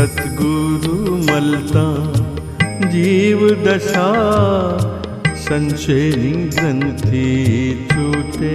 સતગુરુ મળતા જીવ દશા સંશયની ગ્રંથિ છૂટે.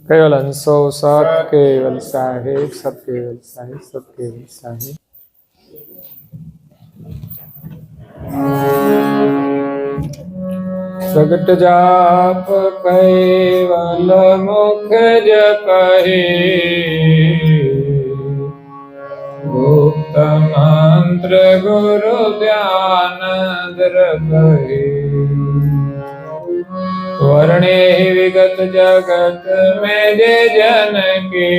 केवल अंशो सत केवल साहेब सत केवल साहेब सत केवल साहेब. प्रगट जाप कैवल मुख जपहि गुप्त मंत्र गुरु ध्यान द्रपहि. वर्णे ही विगत जगत में जे जन की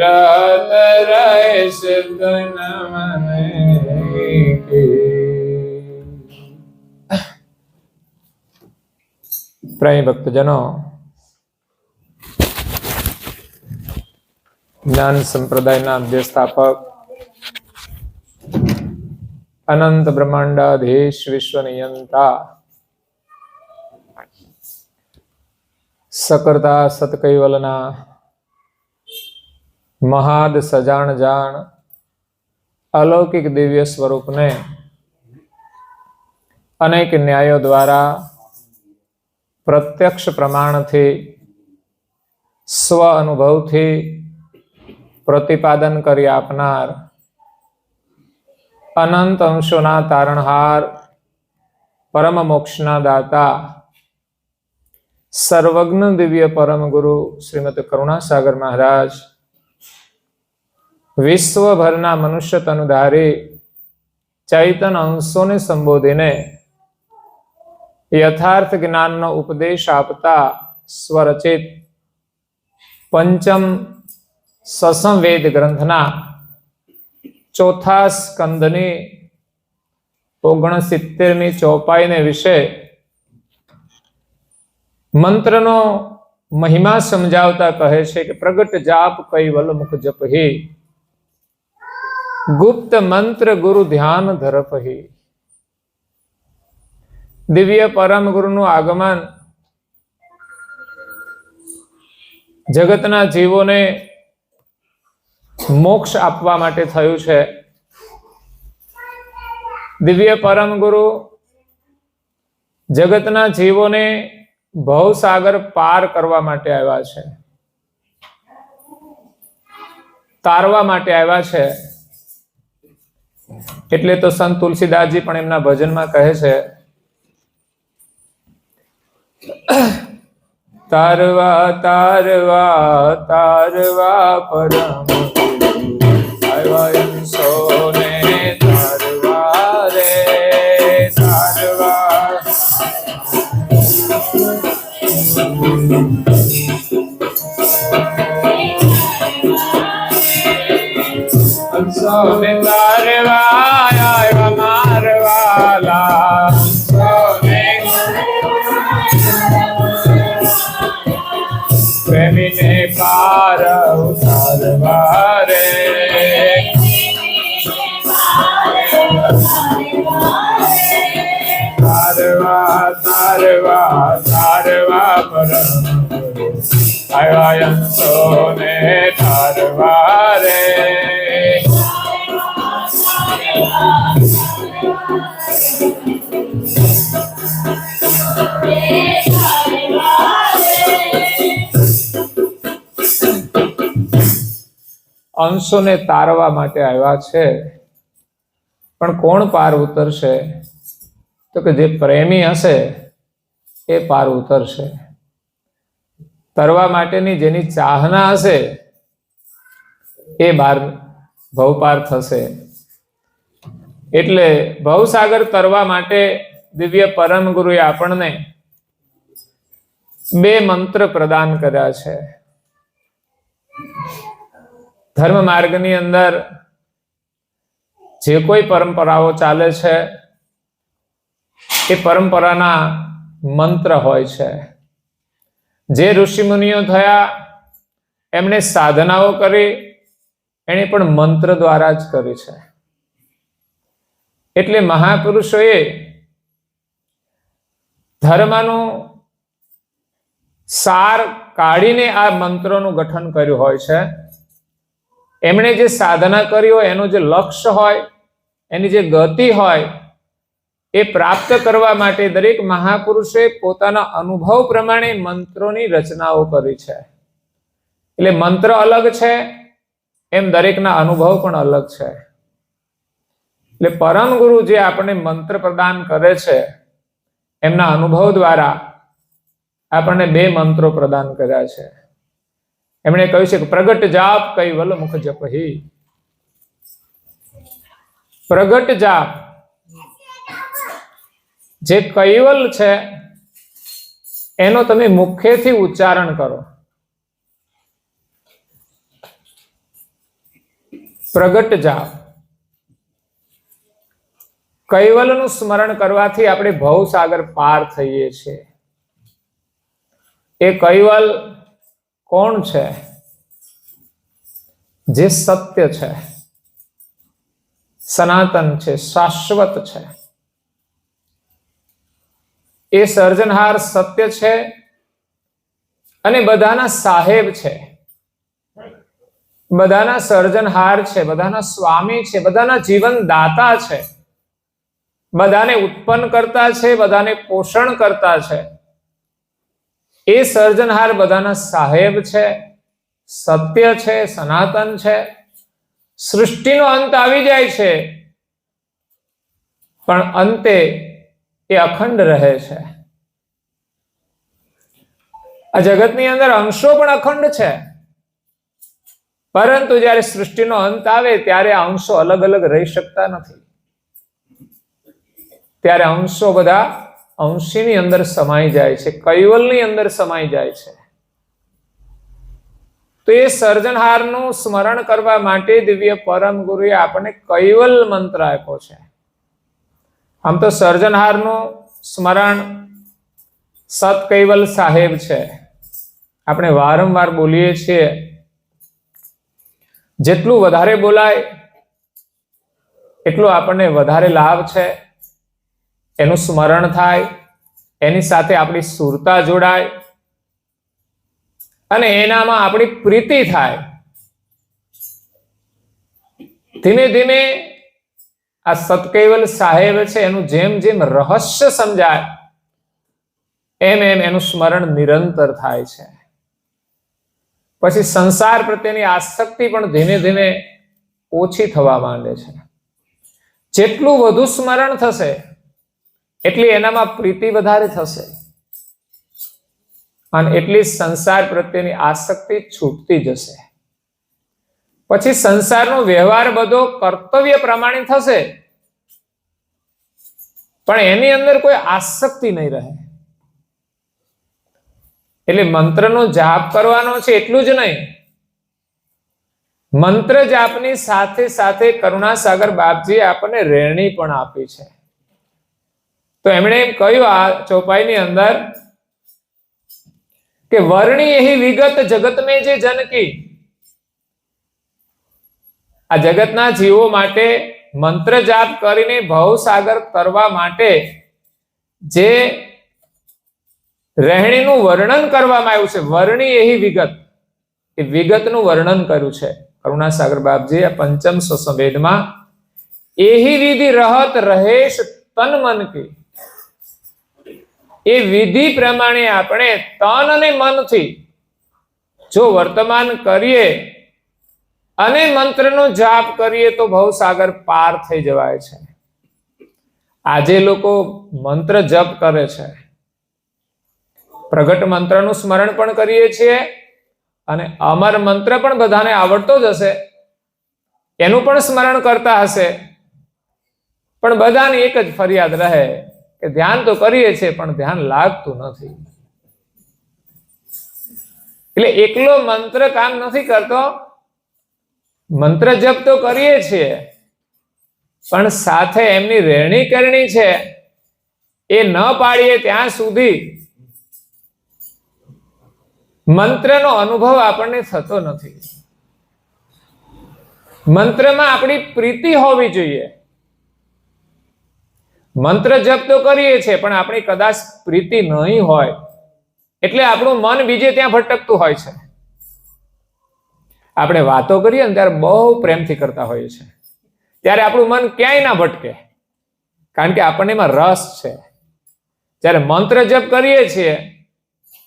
रात रहे सिद्ध नमन की. प्रेमी भक्तजनों, ज्ञान संप्रदायना अध्यस्थापक अनंत ब्रह्मांडाधीश विश्व नियंता सकर्ता सतकैवलना महाद सजाण जाण अलौकिक दिव्य स्वरूप ने अनेक न्यायों द्वारा प्रत्यक्ष प्रमाण थी स्व अनुभव थी प्रतिपादन करी आपनार अनंत अंशोना तारणहार परम मोक्षना दाता सर्वज्ञ दिव्य परम गुरु श्रीमद करुणासागर महाराज विश्वभरना मनुष्य तनुधारी चैतन अंशों ने संबोधीने यथार्थ ज्ञान नो उपदेश आपता स्वरचित पंचम ससंवेद ग्रंथना चौथा स्कंदनी 69મી ચોપાઈ ने विषय मंत्रनो महिमा समझावता कहे छे कि प्रगट जाप कैवल मुख जपहि गुप्त मंत्र गुरु ध्यान धरपहि. दिव्य परम गुरुनु आगमन जगतना जीवोने मोक्ष आपवा माटे थयुं छे. दिव्य परम गुरु जगतना जीवोने भवसागर पार करवा माटे आव्या छे, तारवा माटे आव्या छे. એટલે તો સંત તુલસીદાસજી પણ એમના ભજનમાં કહે છે તારવા તારવા તારવા પરમ અંશોને તારવા રે તારવા. અંશોને તારવા આવ્યા મારવાલા અંશોને પ્રેમીને પાર ઉતારવા રે તારવા તારવા તારવા પરમ આવ્યા અંશોને તારવા રે. અંશોને તારવા માટે આવ્યા છે, પણ કોણ પાર ઉતરશે? તો કે જે પ્રેમી હશે એ પાર ઉતરશે. તરવા માટેની જેની ચાહના હશે એ ભવપાર થશે. એટલે ભવસાગર તરવા માટે દિવ્ય પરમ ગુરુએ આપણને 2 મંત્ર પ્રદાન કર્યા છે. ધર્મ માર્ગની અંદર જે કોઈ પરંપરાઓ ચાલે છે એ પરંપરાના મંત્ર હોય છે. જે ઋષિ મુનિઓ થયા એમણે સાધનાઓ કરી, એણે પણ મંત્ર દ્વારા જ કરી છે. એટલે મહાપુરુષોએ ધર્મનું સાર કાઢીને આ મંત્રોનું ગઠન કર્યું હોય છે. એમણે જે સાધના કરી હોય એનું જે લક્ષ્ય હોય, એની જે ગતિ હોય એ પ્રાપ્ત કરવા માટે દરેક મહાપુરુષે પોતાના અનુભવ પ્રમાણે મંત્રોની રચનાઓ કરી છે. એટલે મંત્ર અલગ છે એમ દરેકના અનુભવ પણ અલગ છે. એટલે પરમ ગુરુ જે આપણને મંત્ર પ્રદાન કરે છે એમના અનુભવ દ્વારા આપણને 2 મંત્રો પ્રદાન કર્યા છે. એમણે કહ્યું છે કે પ્રગટ જાપ કૈવલ મુખ જપહી. પ્રગટ જાપ જે કૈવલ છે એનો તમે મુખેથી ઉચ્ચારણ કરો. પ્રગટ જાપ કૈવલનું સ્મરણ કરવાથી આપણે ભવસાગર પાર થઈએ છીએ. એ કૈવલ કોણ છે? જે સત્ય છે, સનાતન છે, શાશ્વત છે. એ સર્જનહાર સત્ય છે અને બધાના સાહેબ છે, બધાના સર્જનહાર છે, બધાના સ્વામી છે, બધાના જીવન દાતા છે, બધાને ઉત્પન્ન કરતા છે, બધાને પોષણ કરતા છે. એ સર્જનહાર બધાના સાહેબ છે, સત્ય છે, સનાતન છે. સૃષ્ટિનો અંત આવી જાય છે પણ અંતે એ અખંડ રહે છે. આ જગતની અંદર અંશો પણ અખંડ છે, પરંતુ જ્યારે સૃષ્ટિનો અંત આવે ત્યારે આ અંશો અલગ અલગ રહી શકતા નથી. ત્યારે અંશો બધા અંશીની અંદર સમાઈ જાય છે, કૈવલની અંદર સમાઈ જાય છે. તો એ સર્જનહારનું સ્મરણ કરવા માટે દિવ્ય પરમ ગુરુએ આપણને કૈવલ મંત્ર આપ્યો છે. આમ તો સર્જનહારનું સ્મરણ સત કૈવલ સાહેબ છે, આપણે વારંવાર બોલીએ છીએ. જેટલું વધારે બોલાય એટલું આપણને વધારે લાભ છે. એનું સ્મરણ થાય, એની સાથે આપણી સુરતા જોડાય અને એનામાં આપણી પ્રીતિ થાય. ધીમે ધીમે આ સતકૈવલ સાહેબ છે એનું જેમ જેમ રહસ્ય સમજાય એમ એમ એનું સ્મરણ નિરંતર થાય છે. પછી સંસાર પ્રત્યેની આસક્તિ પણ ધીમે ધીમે ઓછી થવા માંડે છે. જેટલું વધુ સ્મરણ થશે એટલી એનામાં પ્રીતિ વધારે થશે. અને એટલી સંસાર પ્રત્યેની આસક્તિ છૂટતી જશે. પછી સંસારનો વ્યવહાર બધો કર્તવ્ય પ્રમાણે થશે, પણ એની અંદર કોઈ આસક્તિ નહીં રહે. એટલે મંત્રનો જાપ કરવાનો છે એટલું જ નહીં, મંત્ર જાપની સાથે સાથે કરુણાસાગર બાપજીએ આપણને રહેણી પણ આપી છે. તો એમણે એમ કહ્યું આ ચોપાઈની અંદર કે વર્ણી એહી વિગત જગત મેં જે જનકી. આ જગતના જીવો માટે મંત્ર જાપ કરીને ભવસાગર તરવા માટે જે રહેણીનું વર્ણન કરવામાં આવ્યું છે, વર્ણી એહી વિગત, એ વિગતનું વર્ણન કર્યું છે કરુણાસાગર બાપજી આ પંચમ સ્વસંવેદમાં. એહી વિધિ રહત રહેશ તન મન કી. એ વિધિ પ્રમાણે આપણે તન અને મનથી જો વર્તમાન કરીએ અને મંત્રનો જાપ કરીએ તો ભવસાગર પાર થઈ જવાય છે. આજે લોકો મંત્ર જપ કરે છે, પ્રગટ મંત્રનું સ્મરણ પણ કરીએ છીએ અને અમર મંત્ર પણ બધાને આવડતો જ હશે, એનું પણ સ્મરણ કરતા હશે, પણ બધાની એક જ ફરિયાદ રહે કે ધ્યાન તો કરીએ છીએ પણ ધ્યાન લાગતું નથી. એટલે એકલો મંત્ર કામ નથી કરતો, મંત્ર જપ તો કરીએ છીએ પણ સાથે એમની રહેણી કરણી છે એ ન પાડીએ ત્યાં સુધી મંત્રનો અનુભવ આપણને થતો નથી. મંત્રમાં આપણી પ્રીતિ હોવી જોઈએ. મંત્ર જપ તો કરીએ છીએ પણ આપણી કદાચ પ્રીતિ નહીં હોય એટલે આપણું મન બીજે ત્યાં ભટકતું હોય છે. આપણે વાતો કરીએ ને ત્યારે બહુ પ્રેમથી કરતા હોઈએ છીએ, ત્યારે આપણું મન ક્યાંય ના ભટકે, કારણ કે આપણને એમાં રસ છે. જ્યારે મંત્ર જપ કરીએ છીએ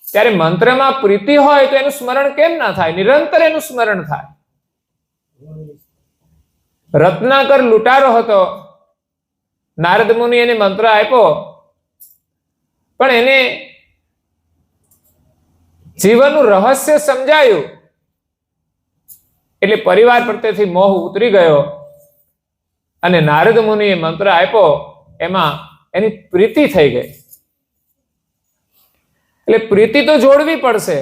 ત્યારે મંત્રમાં પ્રીતિ હોય તો એનું સ્મરણ કેમ ના થાય? નિરંતર એનું સ્મરણ થાય. રત્નાકર લૂંટારો હતો, નારદ મુનિ એને મંત્ર આપ્યો પણ એને જીવનનું રહસ્ય સમજાયું એટલે પરિવાર પ્રત્યેથી મોહ ઉતરી ગયો અને નારદ મુનિએ મંત્ર આપ્યો એમાં એની પ્રીતિ થઈ ગઈ. એટલે પ્રીતિ તો જોડવી પડશે.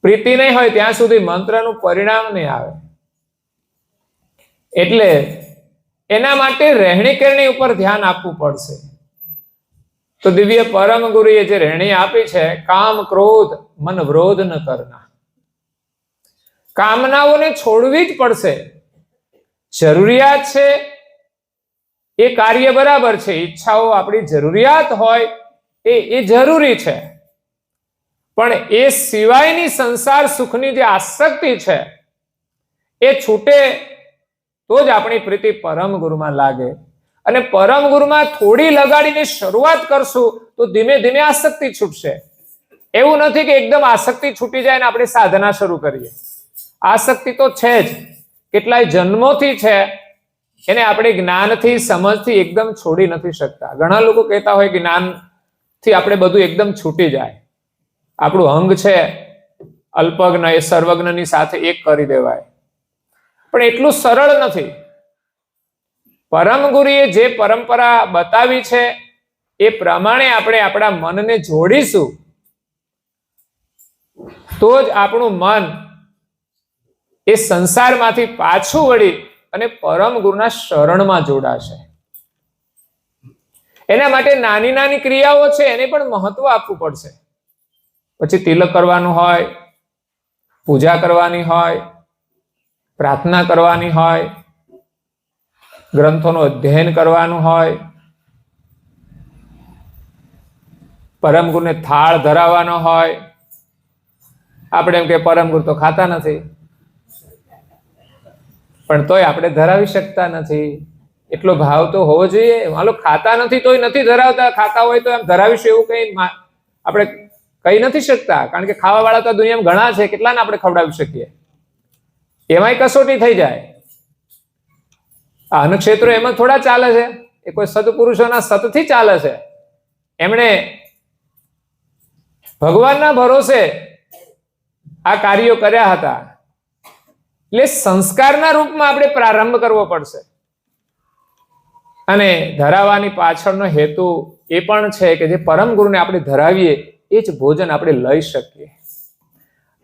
પ્રીતિ નહીં હોય ત્યાં સુધી મંત્રનું પરિણામ નહીં આવે. એટલે એના માટે રહેણી કરણી ઉપર ધ્યાન આપવું પડશે. તો દિવ્ય પરમ ગુરુએ જે રહેણી આપી છે, કામ ક્રોધ મન વ્રોધ ન કરના. કામનાઓને છોડવી જ પડશે. જરૂરિયાત છે એ કાર્ય બરાબર છે, ઈચ્છાઓ આપણી જરૂરિયાત હોય એ જરૂરી છે, પણ એ સિવાયની સંસાર સુખની જે આસક્તિ છે એ છૂટે તો જ આપણી પ્રીતિ પરમ ગુરુમાં લાગે. અને પરમ ગુરુમાં થોડી લગાડીને શરૂઆત કરશું તો ધીમે ધીમે આસક્તિ છૂટશે. એવું નથી કે એકદમ આસક્તિ છૂટી જાય ને આપણે સાધના શરૂ કરીએ. આસક્તિ તો છે જ, કેટલાય જન્મોથી છે, એને આપણે જ્ઞાનથી સમજથી એકદમ છોડી નથી શકતા. ઘણા લોકો કહેતા હોય કે જ્ઞાનથી આપણે બધું એકદમ છૂટી જાય, આપણું અંગ છે અલ્પજ્ઞ એ સર્વજ્ઞની સાથે એક કરી દેવાય, પણ એટલું સરળ નથી. પરમ ગુરુએ જે પરંપરા બતાવી છે એ પ્રમાણે આપણે આપણા મનને જોડીશું તો જ આપણું મન એ સંસારમાંથી પાછું વળી અને પરમ ગુરુના શરણમાં જોડાશે. એના માટે નાની નાની ક્રિયાઓ છે એને પણ મહત્વ આપવું પડશે. પછી તિલક કરવાનું હોય, પૂજા કરવાની હોય, પ્રાર્થના કરવાની હોય, ગ્રંથોનું અધ્યયન કરવાનું હોય, પરમ ગુરુને થાળ ધરાવવાનો હોય. આપણે એમ કે પરમ ગુરુ તો ખાતા નથી, પણ તોય આપણે ધરાવી શકતા નથી. એટલો ભાવ તો હોવો જોઈએ. માનો ખાતા નથી તોય નથી ધરાવતા, ખાતા હોય તો એમ ધરાવીશું એવું કઈ આપણે કહી નથી શકતા, કારણ કે ખાવા વાળા તો દુનિયામાં ઘણા છે, કેટલાને આપણે ખવડાવી શકીએ? એમાંય કસોટી થઈ જાય. આ અન્નક્ષેત્રો એમાં થોડા ચાલે છે, એ કોઈ સત્પુરુષોના સતથી ચાલે છે. એમણે ભગવાનના ભરોસે આ કાર્યો કર્યા હતા. એટલે સંસ્કારના રૂપમાં આપણે પ્રારંભ કરવો પડશે. અને ધરાવવાની પાછળનો હેતુ એ પણ છે કે જે પરમ ગુરુને આપણે ધરાવીએ એ જ ભોજન આપણે લઈ શકીએ.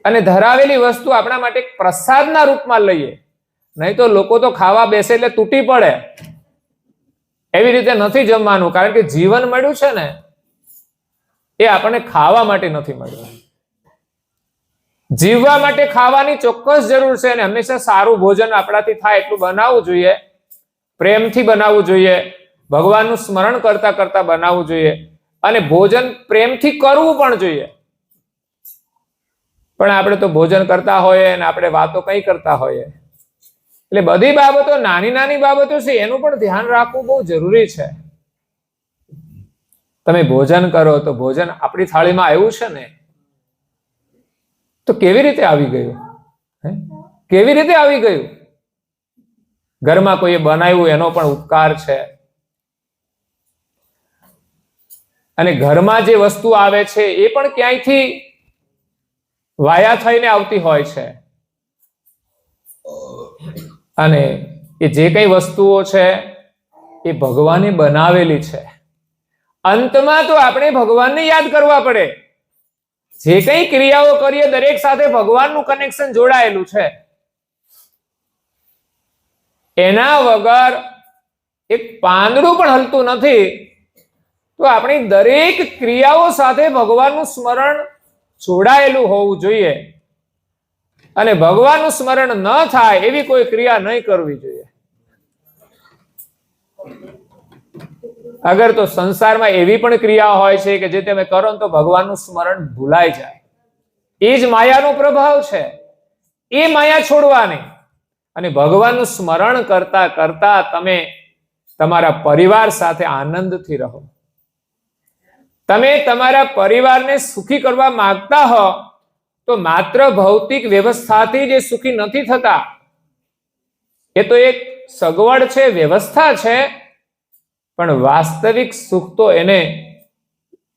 અને ધરાવેલી વસ્તુ આપણા માટે પ્રસાદના રૂપમાં લઈએ. નહીં તો લોકો તો ખાવા બેસે એટલે તૂટી પડે. એવી રીતે નથી જમવાનું. કારણ કે જીવન મળ્યું છે ને એ આપણને ખાવા માટે નથી મળ્યું. જીવવા માટે ખાવાની ચોક્કસ જરૂર છે. અને હંમેશા સારું ભોજન આપણાથી થાય એટલું બનાવવું જોઈએ. પ્રેમથી બનાવવું જોઈએ. ભગવાનનું સ્મરણ કરતા કરતા બનાવવું જોઈએ. અને ભોજન પ્રેમથી કરવું પણ જોઈએ. પણ આપણે તો ભોજન કરતા હોઈએ અને આપણે વાતો કઈ કરતા હોઈએ. એટલે બધી બાબતો નાની નાની બાબતો છે એનું પણ ધ્યાન રાખવું બહુ જરૂરી છે. તમે ભોજન કરો તો ભોજન આપણી થાળીમાં આવ્યું છે ને તો કેવી રીતે આવી ગયું? કેવી રીતે આવી ગયું? ઘરમાં કોઈએ બનાવ્યું એનો પણ ઉપકાર છે. અને ઘરમાં જે વસ્તુ આવે છે એ પણ ક્યાંયથી વાયા થઈને આવતી હોય છે. અને એ જે કઈ વસ્તુઓ છે એ ભગવાને બનાવેલી છે. અંતમાં તો આપણે ભગવાનને યાદ કરવા પડે. જે કઈ ક્રિયાઓ કરીએ દરેક સાથે ભગવાનનું કનેક્શન જોડાયેલું છે. એના વગર એક પાંદડું પણ હલતું નથી. તો આપણી દરેક ક્રિયાઓ સાથે ભગવાનનું સ્મરણ જોડાયેલું હોવું જોઈએ. અને ભગવાનનું સ્મરણ ન થાય એવી કોઈ ક્રિયા નહીં કરવી જોઈએ. અગર તો સંસારમાં એવી પણ ક્રિયા હોય છે કે જે તમે કરો તો ભગવાનનું સ્મરણ ભૂલાઈ જાય. એ જ માયાનો પ્રભાવ છે. એ માયા છોડવાની અને ભગવાનનું સ્મરણ કરતા કરતા તમે તમારા પરિવાર સાથે આનંદથી રહો. તમે તમારા પરિવારને સુખી કરવા માંગતા હો તો માત્ર ભૌતિક વ્યવસ્થાથી જે સુખી નથી થતા. એ તો એક સગવડ છે, વ્યવસ્થા છે. પણ વાસ્તવિક સુખ તો એને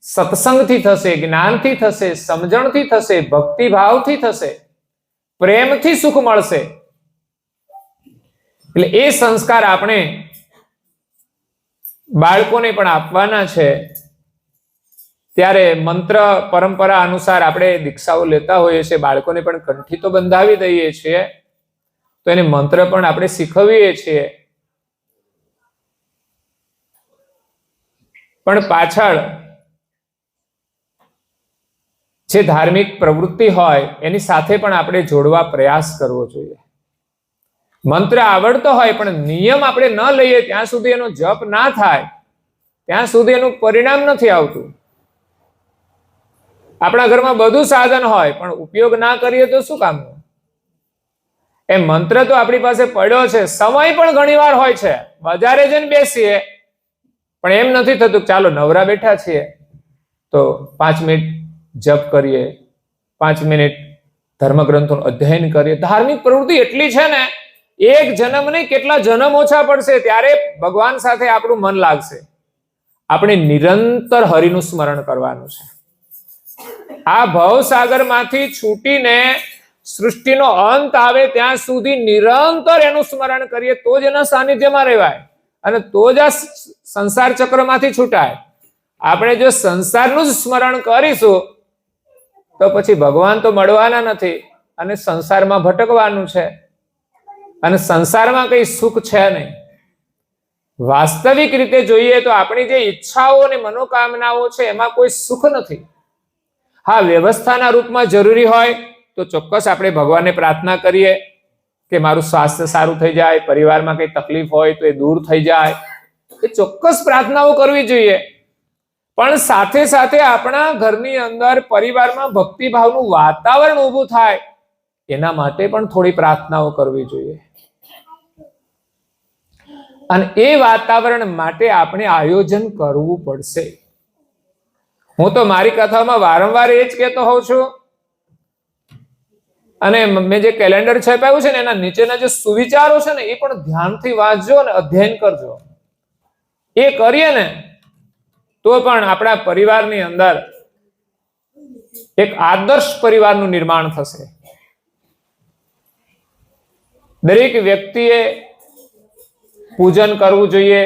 સત્સંગથી થશે, જ્ઞાનથી થશે, સમજણથી થશે, ભક્તિભાવથી થશે, પ્રેમથી સુખ મળશે. એટલે એ સંસ્કાર આપણે બાળકોને પણ આપવાના છે. ત્યારે મંત્ર પરંપરા અનુસાર આપણે દીક્ષાઓ લેતા હોઈએ છીએ. બાળકોને પણ કંઠી તો બંધાવી દઈએ છીએ. તો એને મંત્ર પણ આપણે શીખવીએ છીએ. પણ પાછળ જે ધાર્મિક પ્રવૃત્તિ હોય એની સાથે પણ આપણે જોડવા પ્રયાસ કરવો જોઈએ. મંત્ર આવડતો હોય પણ નિયમ આપણે ન લઈએ ત્યાં સુધી એનો જપ ના થાય ત્યાં સુધી એનું પરિણામ નથી આવતું. આપણા ઘરમાં બધું સાધન હોય પણ ઉપયોગ ના કરીએ તો શું કામનું? એ મંત્ર તો આપણી પાસે પડ્યો છે. સમય પણ ઘણીવાર હોય છે. બજારે જઈને બેસીએ પણ એમ નથી થતું ચાલો નવરા બેઠા છીએ તો 5 મિનિટ જપ કરીએ, 5 મિનિટ ધર્મગ્રંથોનું અધ્યયન કરીએ. ધાર્મિક પ્રવૃત્તિ એટલી છે ને એક જન્મ નહીં કેટલા જન્મ ઓછા પડશે ત્યારે ભગવાન સાથે આપણું મન લાગશે. આપણે નિરંતર હરિનું સ્મરણ કરવાનું છે. આ ભવસાગરમાંથી છૂટીને સૃષ્ટિનો અંત આવે ત્યાં સુધી નિરંતર એનું સ્મરણ કરીએ તો જ એના સાનિધ્યમાં રહેવાય અને તો જ આ સંસાર ચક્રમાંથી છૂટાય. આપણે જો સંસારનું જ સ્મરણ કરીશું તો પછી ભગવાન તો મળવાના નથી અને સંસારમાં ભટકવાનું છે. અને સંસારમાં કઈ સુખ છે નહીં. વાસ્તવિક રીતે જોઈએ તો આપણી જે ઈચ્છાઓ અને મનોકામનાઓ છે એમાં કોઈ સુખ નથી. હા, વ્યવસ્થાના રૂપમાં જરૂરી હોય તો ચોક્કસ આપણે ભગવાનને પ્રાર્થના કરીએ કે મારું સ્વાસ્થ્ય સારું થઈ જાય, પરિવારમાં કઈ તકલીફ હોય તો એ દૂર થઈ જાય. એ ચોક્કસ પ્રાર્થનાઓ કરવી જોઈએ. પણ સાથે સાથે આપણા ઘરની અંદર પરિવારમાં ભક્તિભાવનું વાતાવરણ ઊભું થાય એના માટે પણ થોડી પ્રાર્થનાઓ કરવી જોઈએ. અને એ વાતાવરણ માટે આપણે આયોજન કરવું પડશે. હું તો મારી કથામાં વારંવાર એ જ કહેતો હોઉં છું. અને મેં જે કેલેન્ડર છપાયું છે ને એના નીચેના જે સુવિચારો છે ને એ પણ ધ્યાનથી વાંચજો અને અધ્યયન કરજો. એ કરીએ ને તો પણ આપણા પરિવારની અંદર એક આદર્શ પરિવારનું નિર્માણ થશે. દરેક વ્યક્તિએ પૂજન કરવું જોઈએ,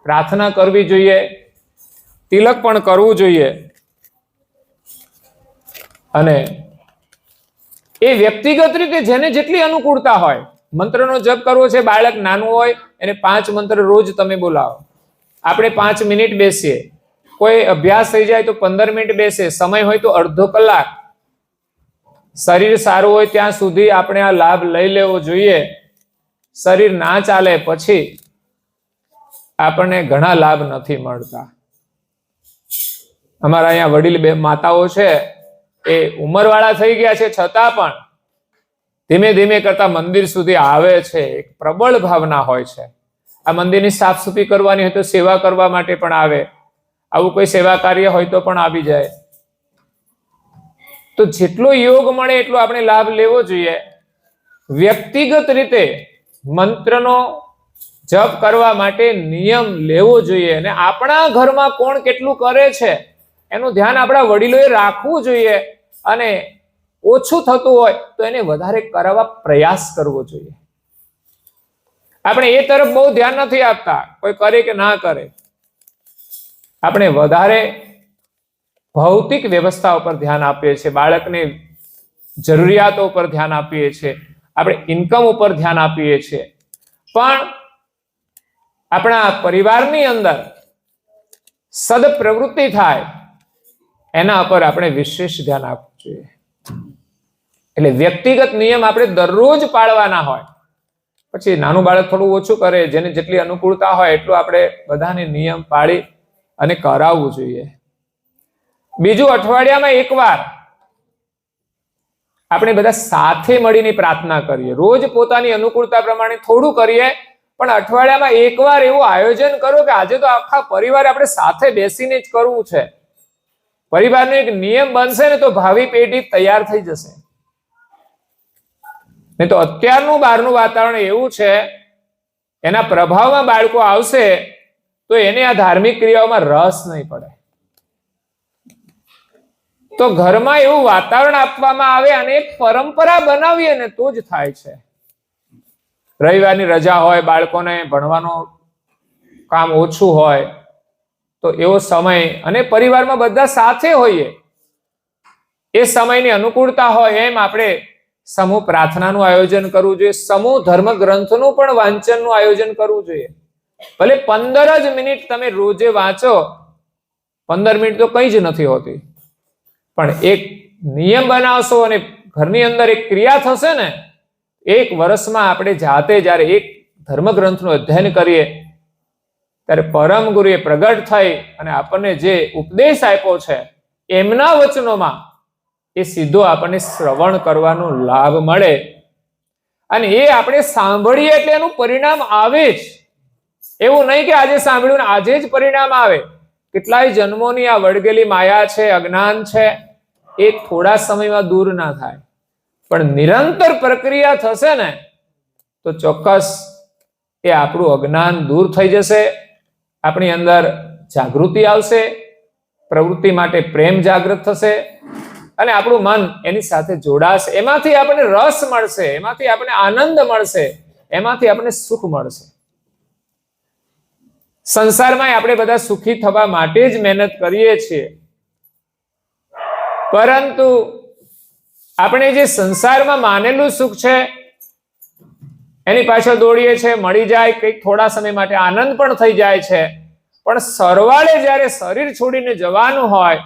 પ્રાર્થના કરવી જોઈએ, તિલક પણ કરવું જોઈએ. અને એ વ્યક્તિગત રીતે જેને જેટલી અનુકૂળતા હોય, મંત્રનો જપ કરવો છે, બાળક નાનું હોય એને 5 મંત્ર રોજ તમે બોલાવો. આપણે 5 મિનિટ બેસીએ, કોઈ અભ્યાસ થઈ જાય તો 15 મિનિટ બેસે, સમય હોય તો અડધો કલાક. શરીર સારું હોય ત્યાં સુધી આપણે આ લાભ લઈ લેવો જોઈએ. શરીર ના ચાલે પછી આપણને ઘણા લાભ નથી મળતા. અમારા અહીંયા વડીલ બે માતાઓ છે, એ ઉંમરવાળા થઈ ગયા છે, છતાં પણ ધીમે ધીમે કરતા મંદિર સુધી આવે છે. એક પ્રબળ ભાવના હોય છે. આ મંદિરની સાફ સફાઈ કરવાની હોય તો સેવા કરવા માટે પણ આવે. આવું કોઈ સેવા કાર્ય હોય તો પણ આવી જાય. તો જેટલો યોગ મળે એટલો આપણે લાભ લેવો જોઈએ. વ્યક્તિગત રીતે મંત્રનો જપ કરવા માટે નિયમ લેવો જોઈએ. અને આપણા ઘરમાં કોણ કેટલું કરે છે એનું ધ્યાન આપણા વડીલોએ રાખવું જોઈએ. અને ઓછું થતું હોય તો એને વધારે કરાવવા પ્રયાસ કરવો જોઈએ. આપણે એ તરફ બહુ ધ્યાન નથી આપતા, કોઈ કરે કે ના કરે. આપણે વધારે ભૌતિક વ્યવસ્થા ઉપર ધ્યાન આપીએ છીએ, બાળકની જરૂરિયાતો ઉપર ધ્યાન આપીએ છીએ, આપણે ઇન્કમ ઉપર ધ્યાન આપીએ છીએ. પણ આપણા પરિવારની અંદર સદપ્રવૃત્તિ થાય એના ઉપર આપણે વિશેષ ધ્યાન આપવું જોઈએ. એટલે વ્યક્તિગત નિયમ આપણે દરરોજ પાળવાના હોય. પછી નાનું બાળક થોડું ઓછું કરે, જેને જેટલી અનુકૂળતા હોય એટલું આપણે બધાને નિયમ પાળી અને કરાવવું જોઈએ. બીજું, અઠવાડિયામાં એકવાર આપણે બધા સાથે મળીને પ્રાર્થના કરીએ. રોજ પોતાની અનુકૂળતા પ્રમાણે થોડું કરીએ, પણ અઠવાડિયામાં એકવાર એવું આયોજન કરો કે આજે તો આખા પરિવારે આપણે સાથે બેસીને જ કરવું છે. પરિવારનો એક નિયમ બનશે ને તો ભાવિ પેઢી તૈયાર થઈ જશે. નહીં તો અત્યારનું બહારનું વાતાવરણ એવું છે, એના પ્રભાવમાં બાળકો આવશે તો એને આ ધાર્મિક ક્રિયાઓમાં રસ નહીં પડે. તો ઘરમાં એવું વાતાવરણ આપવામાં આવે અને એક પરંપરા બનાવીએ ને તો જ થાય છે. રવિવારની રજા હોય, બાળકોને ભણવાનું કામ ઓછું હોય, તો એવો સમય અને પરિવારમાં બધા સાથે હોઈએ એ સમયની અનુકૂળતા હોય એમ આપણે સમૂહ પ્રાર્થનાનું આયોજન કરવું જોઈએ. સમૂહ ધર્મ ગ્રંથનું પણ વાંચનનું આયોજન કરવું જોઈએ. ભલે 15 જ મિનિટ તમે રોજે વાંચો, 15 મિનિટ તો કંઈ જ નથી હોતી, પણ એક નિયમ બનાવશો અને ઘરની અંદર એક ક્રિયા થશે ને, 1 વર્ષમાં આપણે જાતે જ્યારે એક ધર્મગ્રંથનું અધ્યયન કરીએ ત્યારે પરમ ગુરુએ પ્રગટ થઈ અને આપણને જે ઉપદેશ આપ્યો છે એમના વચનોમાં એ સીધો આપણને શ્રવણ કરવાનો લાભ મળે. અને એ આપણે સાંભળીએ એટલે એનું પરિણામ આવે જ. એવું નહીં કે આજે સાંભળ્યું ને આજે જ પરિણામ આવે. કેટલાય જન્મોની આ વળગેલી માયા છે, અજ્ઞાન છે, એ થોડા સમયમાં દૂર ના થાય, પણ નિરંતર પ્રક્રિયા થશે ને તો ચોક્કસ એ આપણું અજ્ઞાન દૂર થઈ જશે. આપણી અંદર જાગૃતિ આવશે, પ્રવૃત્તિ માટે પ્રેમ જાગૃત થશે અને આપણું મન એની સાથે જોડાશે. એમાંથી આપણને રસ મળશે, એમાંથી આપણને આનંદ મળશે, એમાંથી આપણને સુખ મળશે. સંસારમાં આપણે બધા સુખી થવા માટે જ મહેનત કરીએ છીએ, પરંતુ આપણે જે સંસારમાં માનેલું સુખ છે એની પાછળ દોડીએ છીએ, મળી જાય કંઈક થોડા સમય માટે આનંદ પણ થઈ જાય છે, પણ સરવાળે જ્યારે શરીર છોડીને જવાનું હોય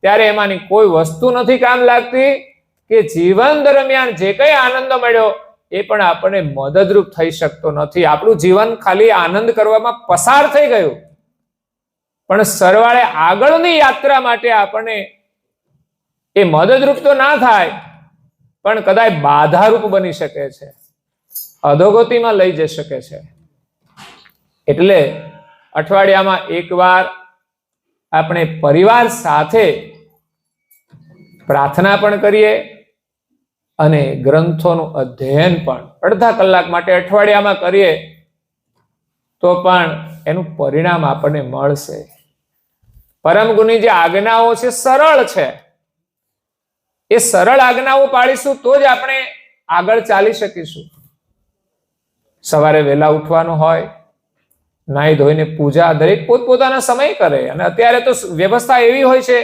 ત્યારે એમાંની કોઈ વસ્તુ નથી કામ લાગતી કે જીવન દરમિયાન જે કંઈ આનંદ મળ્યો એ પણ આપણને મદદરૂપ થઈ શકતો નથી. આપણું જીવન ખાલી આનંદ કરવામાં પસાર થઈ ગયું, પણ સરવાળે આગળની યાત્રા માટે આપણને એ મદદરૂપ તો ના થાય, પણ કદાચ બાધારૂપ બની શકે છે, અધોગતિમાં લઈ જઈ શકે છે. એટલે અઠવાડિયામાં એકવાર આપણે પરિવાર સાથે પ્રાર્થના પણ કરીએ અને ગ્રંથોનું અધ્યયન પણ અડધા કલાક માટે અઠવાડિયામાં કરીએ તો પણ એનું પરિણામ આપણને મળશે. પરમ ગુરુની જે આજ્ઞાઓ છે સરળ છે. એ સરળ આજ્ઞાઓ પાળીશું તો જ આપણે આગળ ચાલી શકીશું. સવારે વહેલા ઉઠવાનું હોય, નાહી ધોઈને પૂજા દરેક પોતપોતાના સમય કરે. અને અત્યારે તો વ્યવસ્થા એવી હોય છે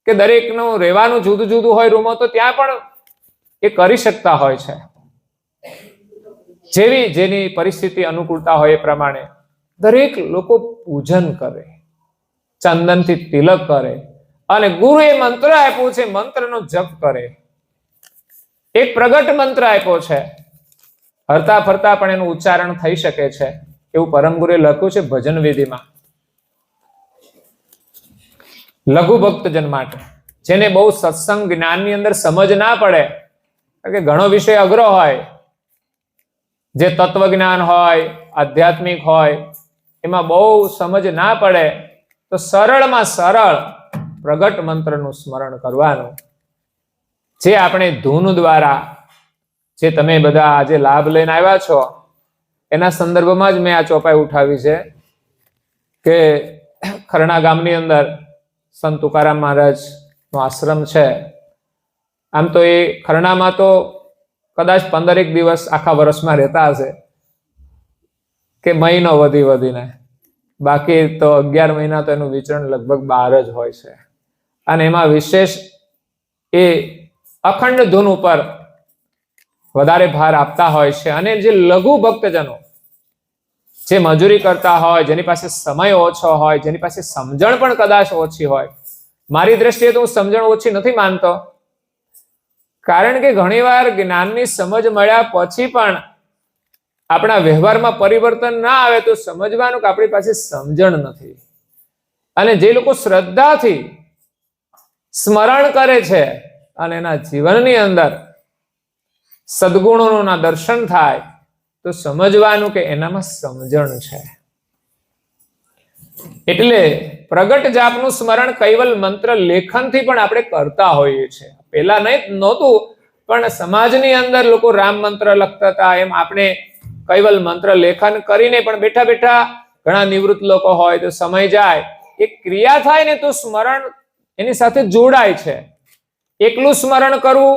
કે દરેકનું રહેવાનું જુદું જુદું હોય રૂમો, તો ત્યાં પણ એ કરી શકતા હોય છે. જેવી જેની પરિસ્થિતિ અનુકૂળતા હોય એ પ્રમાણે દરેક લોકો પૂજન કરે, ચંદનથી તિલક કરે, અને ગુરુએ મંત્ર આપ્યો છે, મંત્રનો જપ કરે. એક પ્રગટ મંત્ર આપ્યો છે, હરતા ફરતા પણ એનું ઉચ્ચારણ થઈ શકે છે, એવું પરમ ગુરુએ લખ્યું છે ભજન વિધિમાં. લઘુ ભક્તજન માટે, જેને બહુ સત્સંગ જ્ઞાનની અંદર સમજ ના પડે, કારણ કે ઘણો વિષય અઘરો હોય, જે તત્વ જ્ઞાન હોય, આધ્યાત્મિક હોય, એમાં બહુ સમજ ના પડે, તો સરળમાં સરળ પ્રગટ મંત્રનું સ્મરણ કરવાનું. જે આપણે ધૂન દ્વારા, જે તમે બધા આજે લાભ લઈને આવ્યા છો, એના સંદર્ભમાં જ મેં આ ચોપાઈ ઉઠાવી છે કે ખરણા ગામની અંદર સંત તુકારામ મહારાજનો આશ્રમ છે. આમ તો એ ખરણામાં તો કદાચ 15 દિવસ આખા વર્ષમાં રહેતા હશે, કે મહિનો વધીને, બાકી તો 11 મહિના તો એનું વિચરણ લગભગ 12 જ હોય છે. અને એમાં વિશેષ એ અખંડ ધૂન ઉપર વધારે ભાર આપતા હોય છે. અને જે લઘુ ભક્તજનો, જે મજૂરી કરતા હોય, જેની પાસે સમય ઓછો હોય, જેની પાસે સમજણ પણ કદાચ ઓછી હોય, મારી દ્રષ્ટિએ તો હું સમજણ ઓછી નથી માનતો, કારણ કે ઘણીવાર જ્ઞાનની સમજ મળ્યા પછી પણ આપણા વ્યવહારમાં પરિવર્તન ના આવે તો સમજવાનું કે આપણી પાસે સમજણ નથી. અને જે લોકો શ્રદ્ધાથી સ્મરણ કરે છે અને એના જીવનની અંદર સદગુણોના દર્શન થાય, તો સમજવાનું કે એનામાં સમજણ છે. એટલે પ્રગટ જાપનું સ્મરણ કૈવલ મંત્ર લેખનથી પણ આપણે કરતા હોઈએ છીએ. પેલા નહોતું, પણ સમાજની અંદર લોકો રામ મંત્ર લખતા હતા, એમ આપણે કૈવલ મંત્ર લેખન કરીને પણ બેઠા બેઠા, ઘણા નિવૃત્ત લોકો હોય તો સમય જાય, એક ક્રિયા થાય ને તો સ્મરણ એની સાથે જોડાય છે. એકલું સ્મરણ કરવું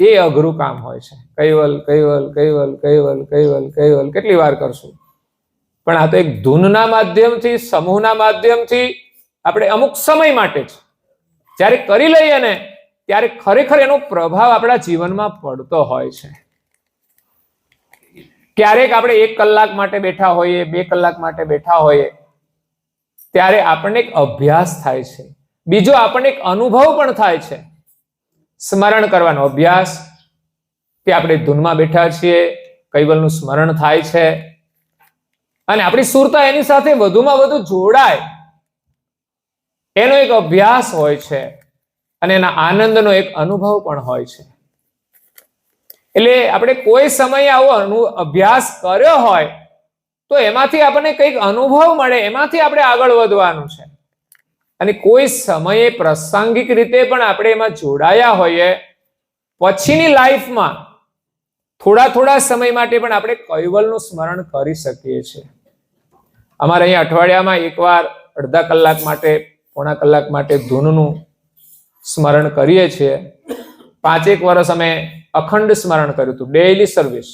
એ અઘરું કામ હોય છે. કૈવલ કૈવલ કૈવલ કૈવલ કૈવલ કૈવલ કેટલી વાર કરશું? પણ આ તો એક ધૂનના માધ્યમથી, સમૂહના માધ્યમથી આપણે અમુક સમય માટે જ જ્યારે કરી લઈએ ને, ત્યારે ખરેખર એનો પ્રભાવ આપણા જીવનમાં પડતો હોય છે. ક્યારેક આપણે 1 કલાક માટે બેઠા હોઈએ, 2 કલાક માટે બેઠા હોઈએ, ત્યારે આપણને એક અભ્યાસ થાય છે. બીજો આપણને એક અનુભવ પણ થાય છે. સ્મરણ કરવાનો અભ્યાસ, કે આપણે ધૂનમાં બેઠા છીએ, કૈવલનું સ્મરણ થાય છે, અને આપણી સુરતા એની સાથે વધુમાં વધુ જોડાય, એનો એક અભ્યાસ હોય છે, અને એના આનંદનો એક અનુભવ પણ હોય છે. એટલે આપણે કોઈ સમયે આવો અભ્યાસ કર્યો હોય તો એમાંથી આપણને કંઈક અનુભવ મળે, એમાંથી આપણે આગળ વધવાનું છે. અને કોઈ સમયે પ્રાસંગિક રીતે પણ આપણે એમાં જોડાયા હોઈએ, પછીની લાઈફમાં થોડા સમય માટે પણ આપણે કૈવલનું સ્મરણ કરી શકીએ છીએ. અમારે અહીંયા અઠવાડિયામાં એકવાર અડધા કલાક માટે, પોણા કલાક માટે ધૂનનું સ્મરણ કરીએ છીએ. 5 વર્ષ અમે અખંડ સ્મરણ કર્યું હતું, ડેઈલી સર્વિસ.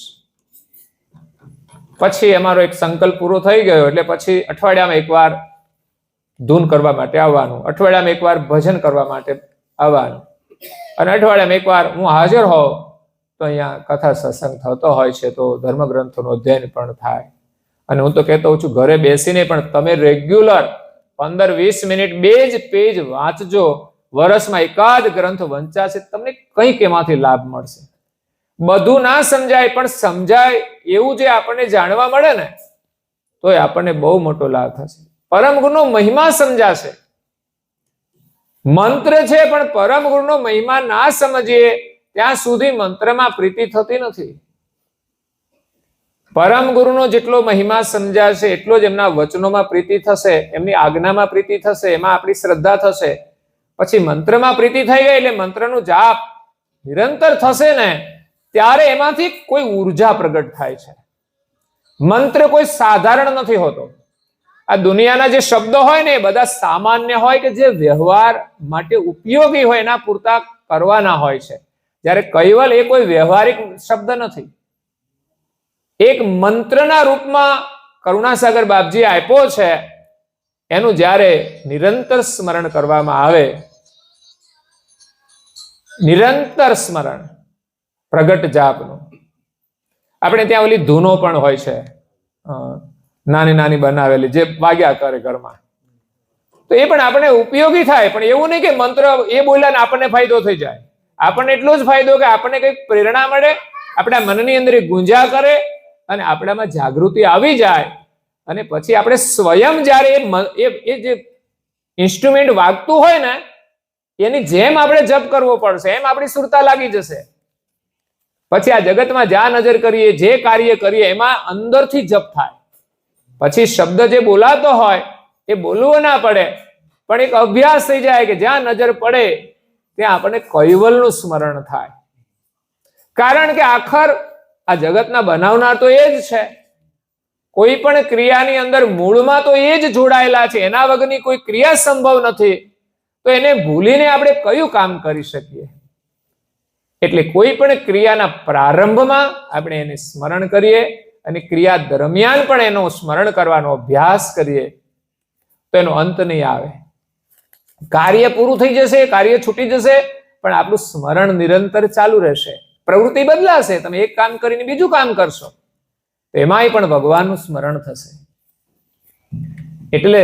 પછી અમારો એક સંકલ્પ પૂરો થઈ ગયો, એટલે પછી અઠવાડિયામાં એકવાર ધૂન કરવા માટે આવવાનું, અઠવાડિયામાં એકવાર ભજન કરવા માટે આવવાનું, અને અઠવાડિયામાં એકવાર હું હાજર હોઉં તો અહીંયા કથા સત્સંગ થતો હોય છે, તો ધર્મગ્રંથોનું અધ્યયન પણ થાય. અને હું તો કહેતો હોઉં છું, ઘરે બેસીને પણ તમે રેગ્યુલર 15-20 મિનિટ 2 જ પેજ વાંચજો, વર્ષમાં એકાદ ગ્રંથ વંચાશે, તમને કંઈક એમાંથી લાભ મળશે. બધું ના સમજાય, પણ સમજાય એવું જે આપણને જાણવા મળે ને, તો એ આપણને બહુ મોટો લાભ થશે. પરમ ગુરુનો મહિમા સમજાશે. મંત્ર છે, પણ પરમ ગુરુનો મહિમા ના સમજીએ ત્યાં સુધી મંત્રમાં પ્રીતિ થતી નથી. પરમ ગુરુનો જેટલો મહિમા સમજાશે એટલો જ એમના વચનોમાં પ્રીતિ થશે, એમની આજ્ઞામાં પ્રીતિ થશે, એમાં આપણી શ્રદ્ધા થશે. પછી મંત્રમાં પ્રીતિ થઈ ગઈ એટલે મંત્રનું જાપ નિરંતર થશે ને, ત્યારે એમાંથી કોઈ ઉર્જા પ્રગટ થાય છે. મંત્ર કોઈ સાધારણ નથી હોતો. આ દુનિયાના જે શબ્દો હોય ને એ બધા સામાન્ય હોય કે જે વ્યવહાર માટે ઉપયોગી હોય એના પૂરતા કરવાના હોય છે. જ્યારે કૈવલ એ કોઈ વ્યવહારિક શબ્દ નથી. એક મંત્રના રૂપમાં કરુણાસાગર બાપજી આપ્યો છે. એનું જ્યારે નિરંતર સ્મરણ કરવામાં આવે, નિરંતર સ્મરણ પ્રગટ જાપનું. આપણે ત્યાં ઓલી ધૂનો પણ હોય છે, નાની નાની બનાવેલી, જે વાગ્યા કરે ઘરમાં, તો એ પણ આપણે ઉપયોગી થાય. પણ એવું નહીં કે મંત્ર એ બોલ્યા ને આપણને ફાયદો થઈ જાય. આપણને એટલો જ ફાયદો કે આપણને કંઈક પ્રેરણા મળે, આપણા મનની અંદર ગુંજા કરે અને આપણામાં જાગૃતિ આવી જાય. અને પછી આપણે સ્વયં જ્યારે એ જે ઇન્સ્ટ્રુમેન્ટ વાગતું હોય ને એની જેમ આપણે જપ કરવો પડશે, એમ આપણી સુરતા લાગી જશે. પછી આ જગતમાં જ્યાં નજર કરીએ, જે કાર્ય કરીએ, એમાં અંદરથી જપ થાય. પછી શબ્દ જે બોલાતો હોય એ બોલવો ના પડે, પણ એક અભ્યાસ થઈ જાય કે જ્યાં નજર પડે ત્યાં આપણને કૈવલનું સ્મરણ થાય. કારણ કે આખર આ જગતના બનાવનાર તો એ જ છે. કોઈ પણ ક્રિયાની અંદર મૂળમાં તો એ જ જોડાયેલા છે. એના વગરની કોઈ ક્રિયા સંભવ નથી. તો એને ભૂલીને આપણે કયું કામ કરી શકીએ? એટલે કોઈ પણ ક્રિયાના પ્રારંભમાં આપણે એને સ્મરણ કરીએ અને ક્રિયા દરમિયાન પણ એનો સ્મરણ કરવાનો અભ્યાસ કરીએ તો એનો અંત નહીં આવે. કાર્ય પૂરું થઈ જશે, કાર્ય છૂટી જશે, પણ આપણું સ્મરણ નિરંતર ચાલુ રહેશે. પ્રવૃત્તિ બદલાશે, તમે એક કામ કરીને બીજું કામ કરશો તો એમાંય પણ ભગવાનનું સ્મરણ થશે. એટલે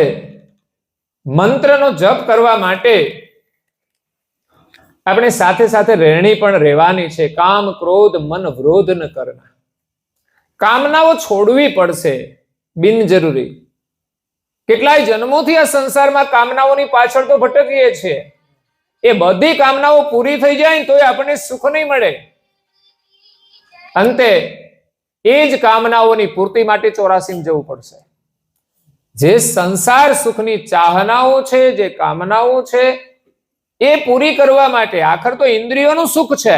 મંત્રનો જપ કરવા માટે આપણે સાથે સાથે રહેણી પણ રહેવાની છે. કામ ક્રોધ મન વરોધ ન કરના. કામનાઓ છોડવી પડશે બિનજરૂરી. કેટલાય જન્મોથી આ સંસારમાં કામનાઓની પાછળ તો ભટકીએ છીએ. એ બધી કામનાઓ પૂરી થઈ જાય તો આપણને સુખ નહીં મળે. અંતે એ જ કામનાઓની પૂર્તિ માટે 84 જવું પડશે. જે સંસાર સુખની ચાહનાઓ છે, જે કામનાઓ છે, એ પૂરી કરવા માટે આખર તો ઇન્દ્રિયોનું સુખ છે.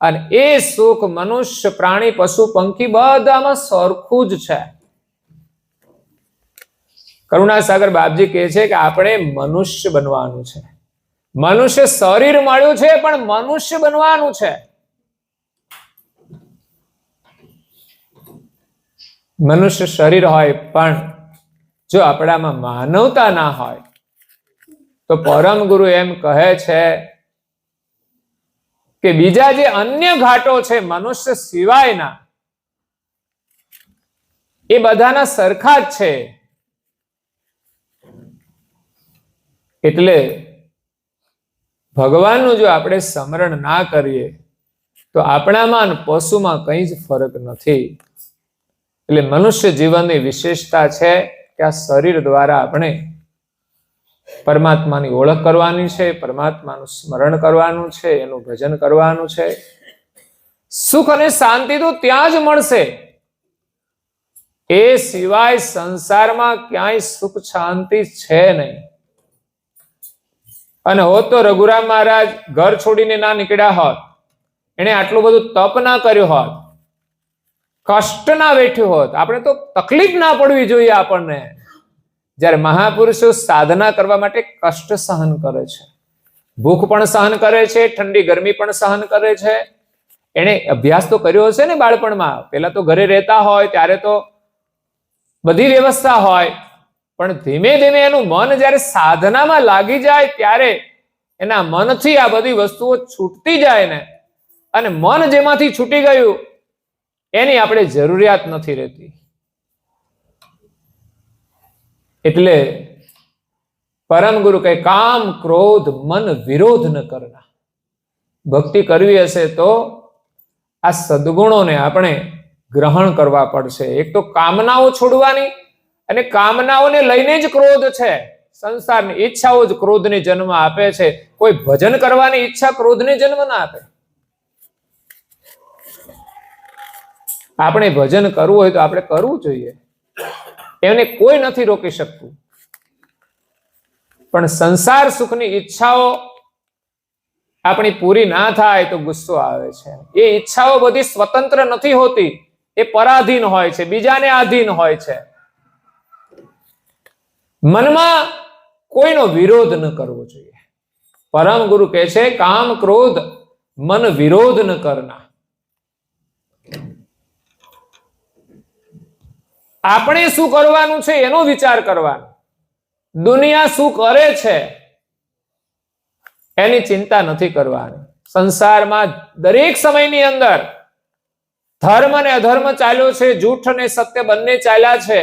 અને એ સુખ મનુષ્ય, પ્રાણી, પશુ, પંખી બધામાં સરખું જ છે. કરુણાસાગર બાપજી કહે છે કે આપણે મનુષ્ય બનવાનું છે. મનુષ્ય શરીર મળ્યું છે પણ મનુષ્ય બનવાનું છે. મનુષ્ય શરીર હોય પણ જો આપણામાં માનવતા ના હોય તો પરમ ગુરુ એમ કહે છે કે બીજા જે અન્ય ઘાટો છે મનુષ્ય સિવાયના એ બધાના સરખા જ છે. એટલે ભગવાનનું જો આપણે સ્મરણ ના કરીએ તો આપણામાં અને પશુમાં કંઈ જ ફરક નથી. એટલે મનુષ્ય જીવનની વિશેષતા છે કે આ શરીર દ્વારા આપણે પરમાત્માની ઓળખ કરવાની છે, પરમાત્માનું સ્મરણ કરવાનું છે, એનું ભજન કરવાનું છે. સુખ અને શાંતિ તો ત્યાં જ મળશે. એ સિવાય સંસારમાં ક્યાંય સુખ શાંતિ છે નહીં. અને હોત તો રઘુરામ મહારાજ ઘર છોડીને ના નીકળ્યા હોત, એને આટલું બધું તપ ના કર્યું હોત, કષ્ટ ના વેઠ્યું હોત, આપણે તો તકલીફ ના પડવી જોઈએ. આપણને જ્યારે મહાપુરુષો સાધના કરવા માટે કષ્ટ સહન કરે છે, ભૂખ પણ સહન કરે છે, ઠંડી ગરમી પણ સહન કરે છે. એને અભ્યાસ તો કર્યો હશે ને બાળપણમાં. પેલા તો ઘરે રહેતા હોય ત્યારે તો બધી વ્યવસ્થા હોય, પણ ધીમે ધીમે એનું મન જ્યારે સાધનામાં લાગી જાય ત્યારે એના મનથી આ બધી વસ્તુઓ છૂટતી જાય ને, અને મન જેમાંથી છૂટી ગયું એની આપણે જરૂરિયાત નથી રહેતી. એટલે પરમ ગુરુ કહે કામ ક્રોધ મન વિરોધ ન કરના. ભક્તિ કરવી હશે તો આ સદગુણોને આપણે ગ્રહણ કરવા પડશે. એક તો કામનાઓ છોડવાની, અને કામનાઓને લઈને જ ક્રોધ છે. સંસારની ઈચ્છાઓ જ ક્રોધને જન્મ આપે છે. કોઈ ભજન કરવાની ઈચ્છા ક્રોધને જન્મ ના આપે. આપણે ભજન કરવું હોય તો આપણે કરવું જોઈએ, એને કોઈ નથી રોકી શકતું. પણ સંસાર સુખની ઈચ્છાઓ આપણી પૂરી ના થાય તો ગુસ્સો આવે છે. એ ઈચ્છાઓ બધી સ્વતંત્ર નથી હોતી, એ પરાધીન હોય છે, બીજાને આધીન હોય છે. મનમાં કોઈનો વિરોધ ન કરવો જોઈએ. પરમ ગુરુ કહે છે કામ ક્રોધ મન વિરોધ ન કરના. આપણે શું કરવાનું છે એનો વિચાર કરવાનો. દુનિયા શું કરે છે એની ચિંતા નથી કરવાની. સંસારમાં દરેક સમયની અંદર ધર્મ અને અધર્મ ચાલ્યો છે, જૂઠ અને સત્ય બંને ચાલ્યા છે,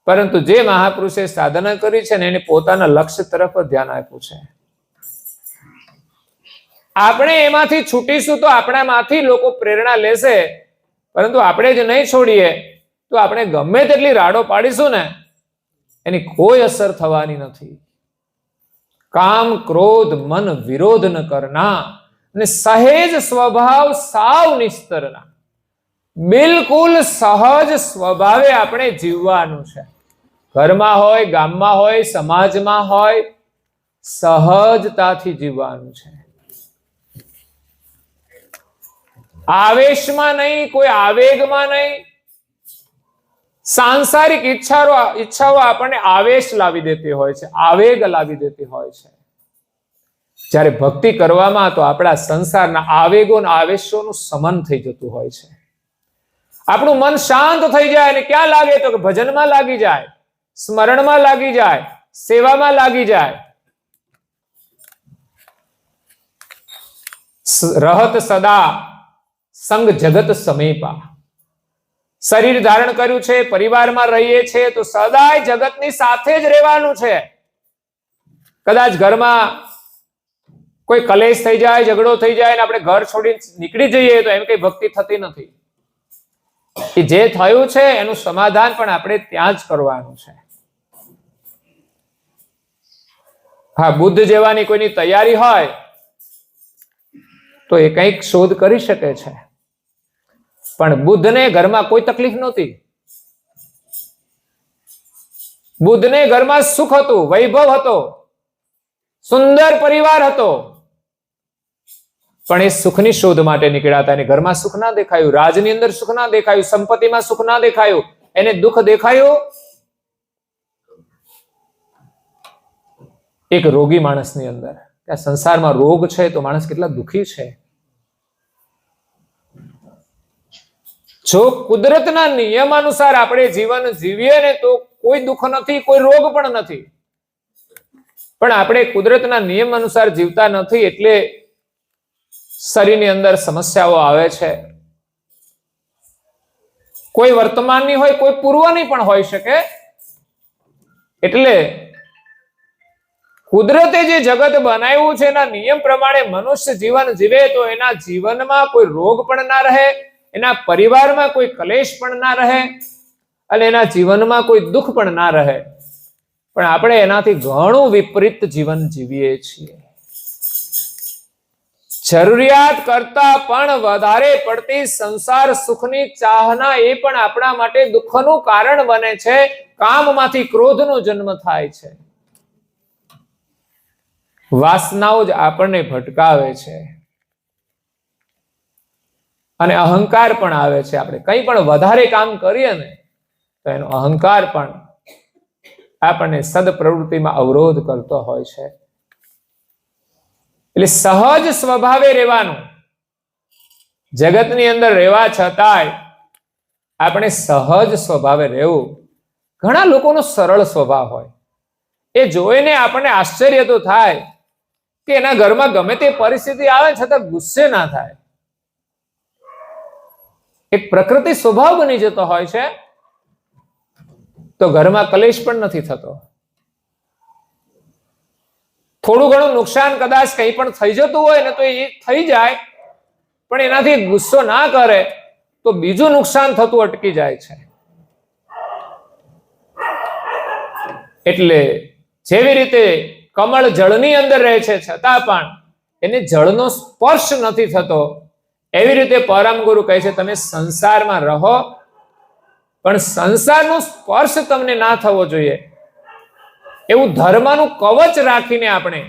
પરંતુ જે મહાપુરુષે સાધના કરી છે ને એને પોતાના લક્ષ્ય તરફ ધ્યાન આપ્યું છે. આપણે એમાંથી છૂટીશું તો આપણામાંથી લોકો પ્રેરણા લેશે, પરંતુ આપણે જ નહીં છોડીએ તો આપણે ગમે તેટલી રાડો પાડીશું ને એની કોઈ અસર થવાની નથી. કામ ક્રોધ મન વિરોધ ન કરના અને સહેજ સ્વભાવ સાવ નિસ્તરના. બિલકુલ સહજ સ્વભાવે આપણે જીવવાનું છે. ઘરમાં હોય, ગામમાં હોય, સમાજમાં હોય, સહજતાથી જીવવાનું છે. આવેશમાં નહીં, કોઈ આવેગમાં નહીં. સાંસારિક ઈચ્છાઓ આપણને આવેશ લાવી દેતી હોય છે, આવેગ લાવી દેતી હોય છે. જ્યારે ભક્તિ કરવામાં તો આપણા સંસારના આવેગો અને આવેશોનું સમન થઈ જતું હોય છે. આપણું મન શાંત થઈ જાય અને ક્યાં લાગે તો કે ભજનમાં લાગી જાય, સ્મરણમાં લાગી જાય, સેવામાં લાગી જાય. રહત સદા સંગ જગત સમીપા. શરીર ધારણ કર્યું છે, પરિવારમાં રહીએ છીએ તો સદાય જગતની સાથે જ રહેવાનું છે. કદાચ ઘરમાં કોઈ કલેશ થઈ જાય, ઝઘડો થઈ જાય અને આપણે ઘર છોડીને નીકળી જઈએ તો એમ કઈ ભક્તિ થતી નથી. એ જે થયું છે એનું સમાધાન પણ આપણે ત્યાં જ કરવાનું છે. હા, બુદ્ધ જેવાની કોઈની તૈયારી હોય તો એ કંઈક શોધ કરી શકે છે, પણ બુદ્ધને ઘરમાં કોઈ તકલીફ નહોતી. બુદ્ધને ઘરમાં સુખ હતું, વૈભવ હતો, સુંદર પરિવાર હતો, પણ એ સુખની શોધ માટે નીકળ્યા હતા. એને ઘરમાં સુખ ના દેખાયું, રાજની અંદર સુખ ના દેખાયું, સંપત્તિમાં સુખ ના દેખાયું, એને દુઃખ દેખાયું એક રોગી માણસની અંદર. આ સંસારમાં રોગ છે તો માણસ કેટલા દુઃખી છે. જો કુદરતના નિયમ અનુસાર આપણે જીવન જીવીએ ને તો કોઈ દુઃખ નથી, કોઈ રોગ પણ નથી. પણ આપણે કુદરતના નિયમ અનુસાર જીવતા નથી એટલે શરીરની અંદર સમસ્યાઓ આવે છે. કોઈ વર્તમાનની હોય, કોઈ પૂર્વની પણ હોઈ શકે. એટલે કુદરતે જે જગત બનાવ્યું છે એના નિયમ પ્રમાણે મનુષ્ય જીવન જીવે તો એના જીવનમાં કોઈ રોગ પણ ના રહે, એના પરિવારમાં કોઈ કલેશ પણ ના રહે અને એના જીવનમાં કોઈ દુઃખ પણ ના રહે. પણ આપણે એનાથી ઘણું વિપરીત જીવન જીવીએ છીએ. જરૂરિયાત કરતા પણ વધારે પડતી સંસાર સુખની ચાહના એ પણ આપણા માટે દુઃખનું કારણ બને છે. કામમાંથી ક્રોધનો જન્મ થાય છે. વાસનાઓ જ આપણને ભટકાવે છે અને અહંકાર પણ આવે છે. આપણે કંઈ પણ વધારે કામ કરીએ ને તો એનો અહંકાર પણ આપણને સદપ્રવૃત્તિમાં અવરોધ કરતો હોય છે. એટલે સહજ સ્વભાવે રહેવાનું. જગતની અંદર રહેવા છતાંય આપણે સહજ સ્વભાવે રહેવું. ઘણા લોકોનો સરળ સ્વભાવ હોય, એ જોઈને આપણને આશ્ચર્ય તો થાય કે એના ઘરમાં ગમે તે પરિસ્થિતિ આવે છતાં ગુસ્સે ના થાય. એક પ્રકૃતિ સ્વભાવ બની જતો હોય છે તો ઘરમાં કલેશ પણ નથી થતો. થોડું ઘણું નુકસાન કદાચ કંઈ પણ થઈ જતું હોય ને તો એ થઈ જાય, પણ એનાથી ગુસ્સો ના કરે તો બીજું નુકસાન થતું અટકી જાય છે. એટલે જેવી રીતે કમળ જળની અંદર રહે છે છતાં પણ એને જળનો સ્પર્શ નથી થતો, એવી રીતે પરમ ગુરુ કહે છે તમે સંસારમાં રહો પણ સંસારનો સ્પર્શ તમને ના થવો જોઈએ. એવું ધર્મનું કવચ રાખીને આપણે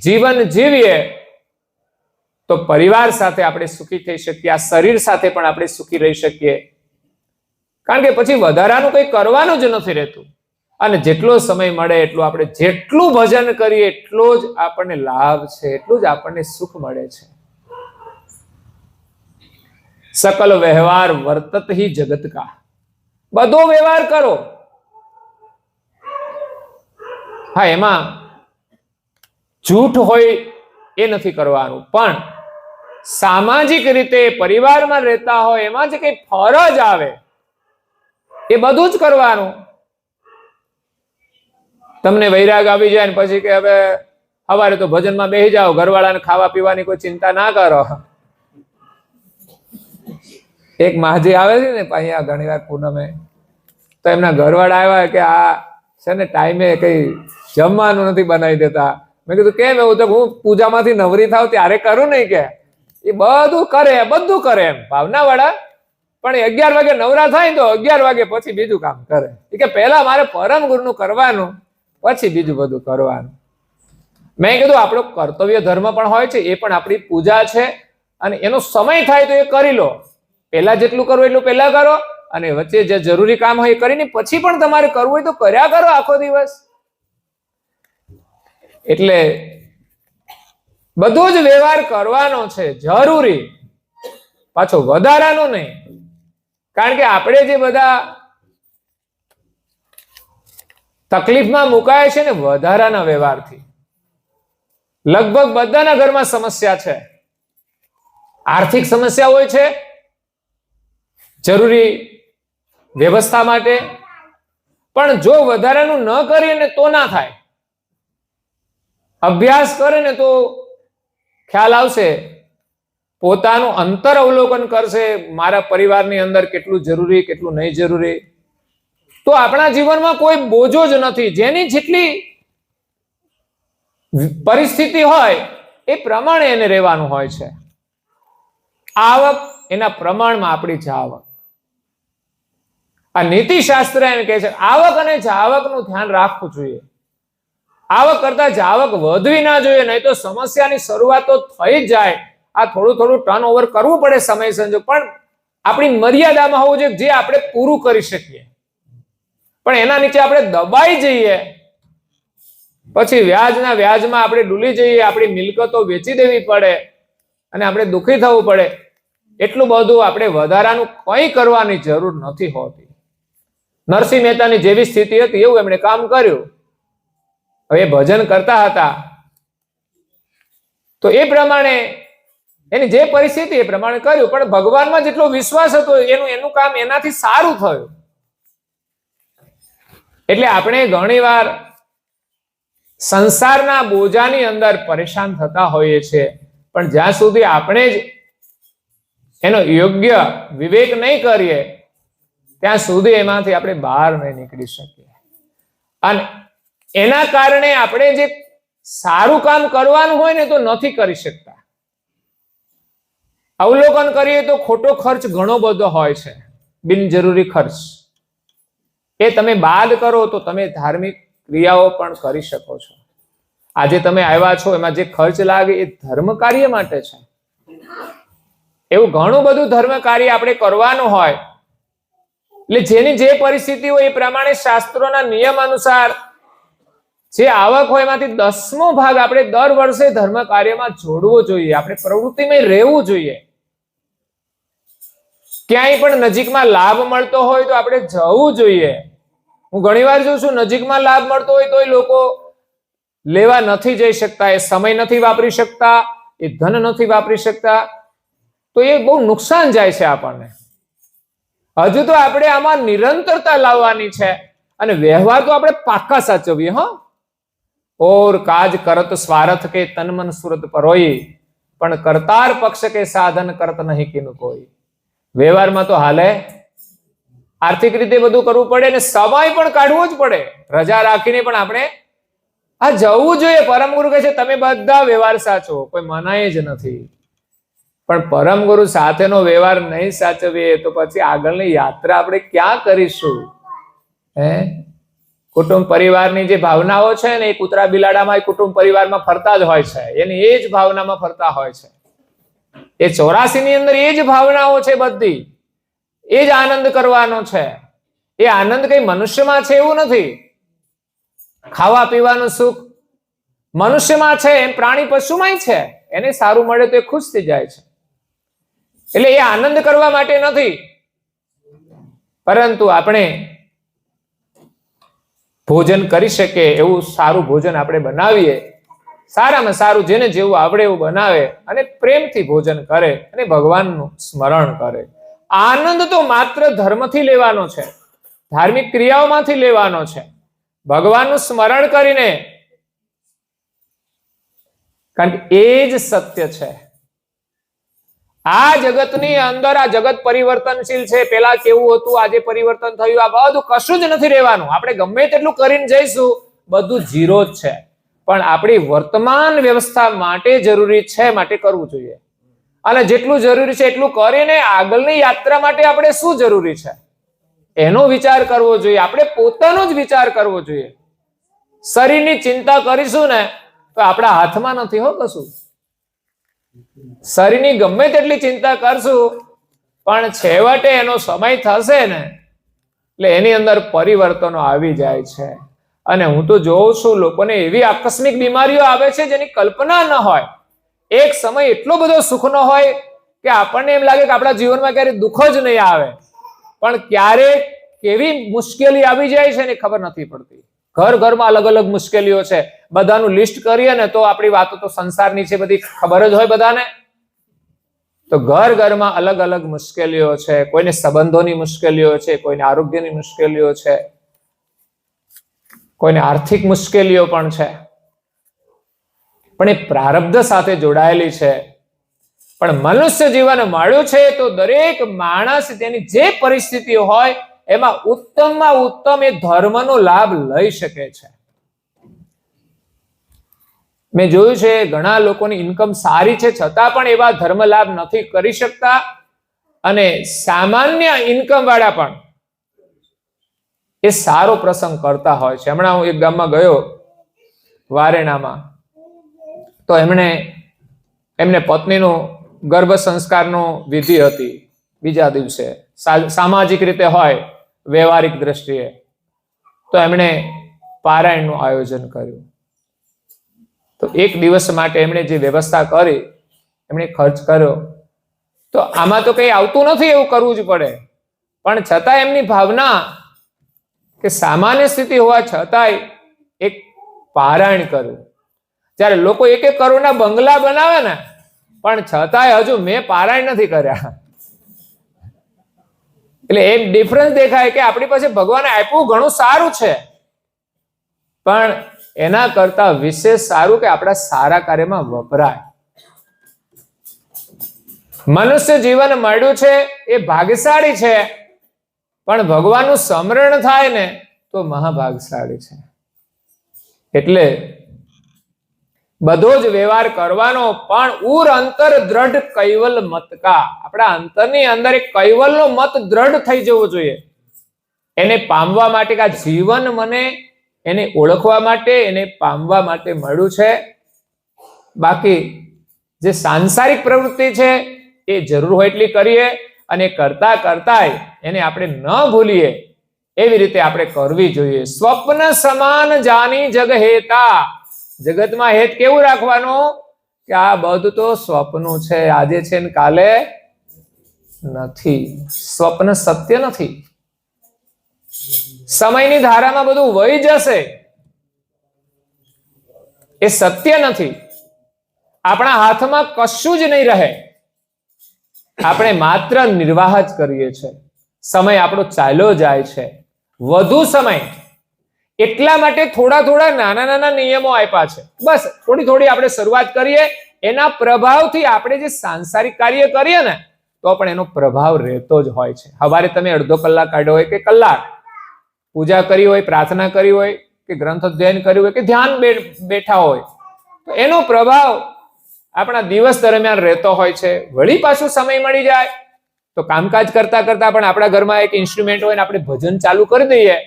જીવન જીવીએ તો પરિવાર સાથે આપણે સુખી થઈ શકીએ, આ શરીર સાથે પણ આપણે સુખી રહી શકીએ. કારણ કે પછી વધારાનું કંઈ કરવાનું જ નથી રહેતું. અને જેટલો સમય મળે એટલું આપણે જેટલું ભજન કરીએ એટલો જ આપણને લાભ છે, એટલું જ આપણને સુખ મળે છે. સકલ વ્યવહાર વર્તત હી જગત કા, બધો વ્યવહાર કરો. હા, એમાં જૂઠ હોય એ નથી કરવાનું, પણ સામાજિક રીતે પરિવારમાં રહેતા હોય એમાં જે કઈ ફરજ આવે એ બધું જ કરવાનું. તમને વૈરાગ આવી જાય ને પછી કે હવે સવારે તો ભજનમાં બેસી જાઓ, ઘરવાળાને ખાવા પીવાની કોઈ ચિંતા ના કરો. એક માજી આવે છે ને અહીંયા ઘણી વાર પૂનમે, તો એમના ઘરવાળા આવ્યા કે આ છે ને ટાઈમે કઈ જમવાનું નથી બનાવી દેતા. મેં કીધું કેમ એવું? તો હું પૂજામાંથી નવરી થાવ ત્યારે કરું નહીં કે એ બધું કરે એમ ભાવના વાળા, પણ 11 વાગે નવરા થાય તો 11 વાગે પછી બીજું કામ કરે. એ કે પહેલા મારે પરમ ગુરુનું કરવાનું, પછી બીજું બધું કરવાનું. મેં કીધું આપણો કર્તવ્ય ધર્મ પણ હોય છે, એ પણ આપણી પૂજા છે, અને એનો સમય થાય તો એ કરી લો. પહેલા જેટલું કરવું એટલું પહેલા કરો, અને વચ્ચે જે જરૂરી કામ હોય એ કરીને પછી પણ તમારે કરવું હોય તો કર્યા કરો આખો દિવસ. એટલે બધો જ વ્યવહાર કરવાનો છે, જરૂરી, પાછો વધારાનો નહીં. કારણ કે આપણે જે બધા તકલીફમાં મુકાય છે ને વધારાના વ્યવહારથી. લગભગ બધાના ઘરમાં સમસ્યા છે. આર્થિક સમસ્યા હોય છે, જરૂરી વ્યવસ્થા માટે, પણ જો વધારાનું ન કરીએ ને તો ના થાય. અભ્યાસ કરે ને તો ખ્યાલ આવશે, પોતાનું અંતર અવલોકન કરશે, મારા પરિવારની અંદર કેટલું જરૂરી કેટલું નહીં જરૂરી. તો આપણા જીવનમાં કોઈ બોજો જ નથી. જેની જેટલી પરિસ્થિતિ હોય એ પ્રમાણે એને રહેવાનું હોય છે. આવક એના પ્રમાણમાં આપણી જાવક. આ નીતિશાસ્ત્ર એમ કહે છે આવક અને જાવકનું ધ્યાન રાખવું જોઈએ. આવક કરતા જાવક વધવી ના જોઈએ, નહીં તો સમસ્યાની શરૂઆત તો થઈ જ જાય. આ થોડું થોડું ટર્નઓવર કરવું પડે સમય સંજોગ, પણ આપણી મર્યાદામાં હોવું જોઈએ, જે આપણે પૂરું કરી શકીએ. પણ એના નીચે આપણે દબાઈ જઈએ પછી વ્યાજમાં આપણે ડૂલી જઈએ, આપણી મિલકતો વેચી દેવી પડે અને આપણે દુઃખી થવું પડે. એટલું બધું આપણે વધારાનું કંઈ કરવાની જરૂર નથી હોતી. નરસિંહ મહેતાની જેવી સ્થિતિ હતી એવું એમણે કામ કર્યું. હવે ભજન કરતા હતા તો એ પ્રમાણે એની જે પરિસ્થિતિ એ પ્રમાણે કર્યું, પણ ભગવાનમાં જેટલો વિશ્વાસ હતો એનું કામ એનાથી સારું થયું. એટલે આપણે ઘણીવાર સંસારના બોજાની અંદર પરેશાન થતા હોઈએ છીએ, પણ જ્યાં સુધી આપણે જ એનો યોગ્ય વિવેક નહીં કરીએ ત્યાં સુધી એમાંથી આપણે બહાર નહીં નીકળી શકીએ. અને એના કારણે આપણે જે સારું કામ કરવાનું હોય ને તો નથી કરી શકતા. અવલોકન કરીએ તો ખોટો ખર્ચ ઘણો બધો હોય છે, બિનજરૂરી ખર્ચ. એ તમે બાદ કરો તો તમે ધાર્મિક ક્રિયાઓ પણ કરી શકો છો. આજે તમે આવ્યા છો એમાં જે ખર્ચ લાગે એ ધર્મ કાર્ય માટે છે. એવું ઘણું બધું ધર્મ કાર્ય આપણે કરવાનું હોય. એટલે જેની જે પરિસ્થિતિ હોય એ પ્રમાણે શાસ્ત્રોના નિયમ અનુસાર જે આવક હોય એમાંથી 10મો ભાગ આપણે દર વર્ષે ધર્મ કાર્યમાં જોડવો જોઈએ. આપણે પ્રવૃત્તિમાં રહેવું જોઈએ. ક્યાંય પણ નજીકમાં લાભ મળતો હોય તો આપણે જવું જોઈએ. હું ઘણીવાર જોઉં છું નજીકમાં લાભ મળતો હોય તો એ લોકો લેવા નથી જઈ શકતા, એ સમય નથી વાપરી શકતા, એ ધન નથી વાપરી શકતા, તો એ બહુ નુકસાન જાય છે આપણને. હજુ તો આપણે આમાં નિરંતરતા લાવવાની છે અને વ્યવહાર તો આપણે પાક્કા સાચવીએ. ઓર કાજ કરત સ્વાર્થ કે તન મન સુરત પરોઈ, પણ કરતાર પક્ષ કે સાધન કરત નહીં કીનું કોઈ. વ્યવહારમાં તો હાલે, આર્થિક રીતે બધું કરવું પડે ને સમય પણ કાઢવો જ પડે. રજા રાખીને પણ આપણે આ જવું જોઈએ. પરમ ગુરુ કહે છે તમે બધા વ્યવહાર સાચવો, કોઈ મનાય જ નથી. પણ પરમ ગુરુ સાથેનો વ્યવહાર નહીં સાચવીએ તો પછી આગળની યાત્રા આપણે ક્યાં કરીશું? કુટુંબ પરિવારની જે ભાવનાઓ છે ને એ કૂતરા બિલાડામાં કુટુંબ પરિવારમાં ફરતા જ હોય છે. એની એ જ ભાવનામાં ફરતા હોય છે. એ 84 ની અંદર એ જ ભાવનાઓ છે બધી. એ જ આનંદ કરવાનો છે. એ આનંદ કઈ મનુષ્યમાં છે એવું નથી. ખાવા પીવાનું સુખ મનુષ્યમાં છે એમ પ્રાણી પશુમાંય છે. એને સારું મળે તો એ ખુશ થઈ જાય છે. એટલે એ આનંદ કરવા માટે નથી, પરંતુ આપણે ભોજન કરી શકે એવું સારું ભોજન આપણે બનાવીએ, સારામાં સારું જેને જેવું આવડે એવું બનાવે અને પ્રેમથી ભોજન કરે અને ભગવાનનું સ્મરણ કરે. આનંદ તો માત્ર ધર્મથી લેવાનો છે, ધાર્મિક ક્રિયાઓમાંથી લેવાનો છે, ભગવાનનું સ્મરણ કરીને, કારણ કે એ જ સત્ય છે. આ જગતની અંદર આ જગત પરિવર્તનશીલ છે. પેલા કેવું હતું, આજે પરિવર્તન થયું, આ બધું કશું જ નથી રહેવાનું. આપણે ગમે તેટલું કરીને જઈશું, બધું ઝીરો જ છે. પણ આપણી વર્તમાન વ્યવસ્થા માટે જરૂરી છે, માટે કરવું જોઈએ. અને જેટલું જરૂરી છે એટલું કરીને આગળની યાત્રા માટે આપણે શું જરૂરી છે એનો વિચાર કરવો જોઈએ. આપણે પોતાનો જ વિચાર કરવો જોઈએ. શરીરની ચિંતા કરીશું ને તો આપણા હાથમાં નથી હો કશું. શરીરની ગમે તેટલી ચિંતા કરશું, પણ છેવટે એનો સમય થશે ને એટલે એની અંદર પરિવર્તનો આવી જાય છે. અને હું તો જોઉં છું લોકોને એવી આકસ્મિક બીમારીઓ આવે છે જેની કલ્પના ન હોય. એક સમય એટલો બધો સુખનો હોય કે આપણને એમ લાગે કે આપણા જીવનમાં ક્યારેય દુઃખ જ નહીં આવે, પણ ક્યારેક કેવી મુશ્કેલી આવી જાય છે એની ખબર નથી પડતી. ઘર ઘરમાં અલગ અલગ મુશ્કેલીઓ છે. બધાનું લિસ્ટ કરીએ ને તો આપણી વાતો તો સંસારની છે, બધી ખબર જ હોય બધાને. તો ઘર ઘરમાં અલગ અલગ મુશ્કેલીઓ છે. કોઈને સંબંધોની મુશ્કેલીઓ છે, કોઈને આરોગ્યની મુશ્કેલીઓ છે, કોઈને આર્થિક મુશ્કેલીઓ પણ છે. પણ એ પ્રારબ્ધ સાથે જોડાયેલી છે. પણ મનુષ્ય જીવન મળ્યું છે તો દરેક માણસ તેની જે પરિસ્થિતિ હોય એમાં ઉત્તમમાં ઉત્તમ એ ધર્મનો લાભ લઈ શકે છે. મેં જોયું છે ઘણા લોકોની ઇન્કમ સારી છે છતાં પણ એવા ધર્મ લાભ નથી કરી શકતા, અને સામાન્ય ઇન્કમ વાળા પણ એ સારો પ્રસંગ કરતા હોય છે. હમણાં હું એક ગામમાં ગયો, વારેણામાં, તો એમને પત્નીનું ગર્ભ સંસ્કારનો વિધિ હતી. બીજા દિવસે સામાજિક રીતે હોય, વ્યવહારિક દ્રષ્ટિએ, તો એમણે પારાયણનું આયોજન કર્યું. તો એક દિવસ માટે એમણે જે વ્યવસ્થા કરી, એમણે ખર્ચ કર્યો. તો આમાં તો કઈ આવતું નથી, એવું કરવું જ પડે. પણ છતાં એમની ભાવના કે સામાન્ય સ્થિતિ હોવા છતાંય એક પારાયણ કર્યું. જ્યારે લોકો 1-1 કરોડના બંગલા બનાવે ને, પણ છતાંય હજુ મેં પારાયણ નથી કર્યા. એટલે એક ડિફરન્સ દેખાય કે આપણી પાસે ભગવાને આપ્યું ઘણું સારું છે, પણ એના કરતા વિશેષ સારું કે આપણા સારા કાર્યમાં વપરાય. મનુષ્ય જીવન મળ્યું છે એ ભાગ્યશાળી છે, પણ ભગવાનનું સ્મરણ થાય ને તો મહાભાગ્યશાળી છે. એટલે બધો જ વ્યવહાર કરવાનો, પણ ઉર અંતર દ્રઢ કૈવલ મતકા. આપણા અંતરની અંદર એક કૈવલનો મત દ્રઢ થઈ જવો જોઈએ. એને પામવા માટે કે આ જીવન મને એને ઓળખવા માટે, એને પામવા માટે મળ્યું છે. બાકી જે સાંસારિક પ્રવૃત્તિ છે એ જરૂર હોય એટલી કરીએ, અને કરતા કરતાય એને આપણે ન ભૂલીએ એવી રીતે આપણે કરવી જોઈએ. સ્વપ્ન સમાન જાની જગ હેતા. જગતમાં હેત કેવું રાખવાનું કે આ બધું તો સ્વપ્ન છે, આજે છે ને કાલે નથી. સ્વપ્ન સત્ય નથી. સમયની ધારામાં બધું વહી જશે, એ સત્ય નથી. આપણા હાથમાં કશું જ નહીં રહે. આપણે માત્ર નિર્વાહ જ કરીએ છીએ. સમય આપણો ચાલ્યો જાય છે, વધુ સમય. એટલા માટે થોડા થોડા નાના નાના નિયમો આપ્યા છે. બસ થોડી થોડી આપણે શરૂઆત કરીએ. એના પ્રભાવથી આપણે જે સાંસારિક કાર્ય કરીએ ને તો પણ એનો પ્રભાવ રહેતો જ હોય છે. સવારે તમે અડધો કલાક કાઢ્યો હોય કે કલાક, પૂજા કરી હોય, પ્રાર્થના કરી હોય, કે ગ્રંથ અધ્યયન કર્યું હોય, કે ધ્યાન બેઠા હોય, તો એનો પ્રભાવ આપણા દિવસ દરમિયાન રહેતો હોય છે. વળી પાછું સમય મળી જાય તો કામકાજ કરતા કરતા પણ આપણા ઘરમાં એક ઇન્સ્ટ્રુમેન્ટ હોય ને આપણે ભજન ચાલુ કરી દઈએ.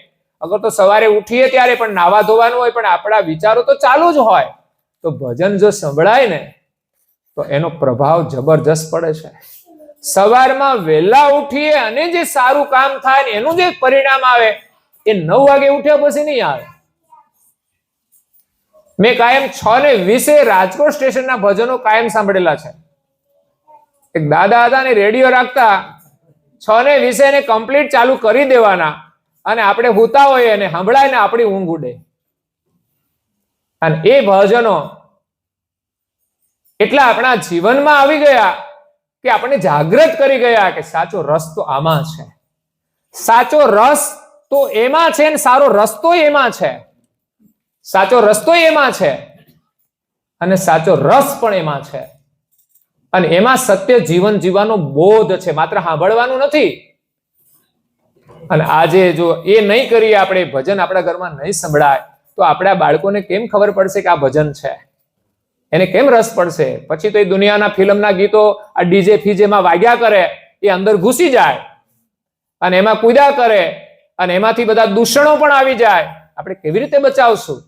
અગર તો સવારે ઉઠીએ ત્યારે પણ નાવા ધોવાનું હોય, પણ આપણા વિચારો તો ચાલુ જ હોય, તો ભજન જો સંભળાય ને તો એનો પ્રભાવ જબરજસ્ત પડે છે. સવારમાં વહેલા ઉઠીએ અને જે સારું કામ થાય ને એનું જે પરિણામ આવે એ 9 વાગે ઉઠ્યા પછી નહીં આવે. મેં કાયમ 6:20 રાજકોટ સ્ટેશનના ભજનો કાયમ સાંભળેલા છે. એક દાદા હતા ને રેડિયો રાખતા, 6:20 ને કમ્પ્લીટ ચાલુ કરી દેવાના અને આપણે હુતા હોઈએ અને સંભળાય ને આપણી ઊંઘ ઉડે. અને એ ભજનો એટલા આપણા જીવનમાં આવી ગયા કે આપણે જાગૃત કરી ગયા કે સાચો રસ તો આમાં છે, સાચો રસ તો એમાં છે ને સારો રસ્તો એમાં છે, સાચો રસ્તો એમાં છે અને સાચો રસ પણ એમાં છે. અને એમાં સત્ય જીવન જીવવાનો બોધ છે, માત્ર સાંભળવાનું નથી. અને આજે જો એ નહીં કરીએ, આપણે ભજન આપણા ઘરમાં નહીં સંભળાય, તો આપણા બાળકોને કેમ ખબર પડશે કે આ ભજન છે? એને કેમ રસ પડશે? પછી તો એ દુનિયાના ફિલ્મના ગીતો આ ડીજે ફીજેમાં વાગ્યા કરે, એ અંદર ઘૂસી જાય અને એમાં કૂદ્યા કરે અને એમાંથી બધા દૂષણો પણ આવી જાય. આપણે કેવી રીતે બચાવશું?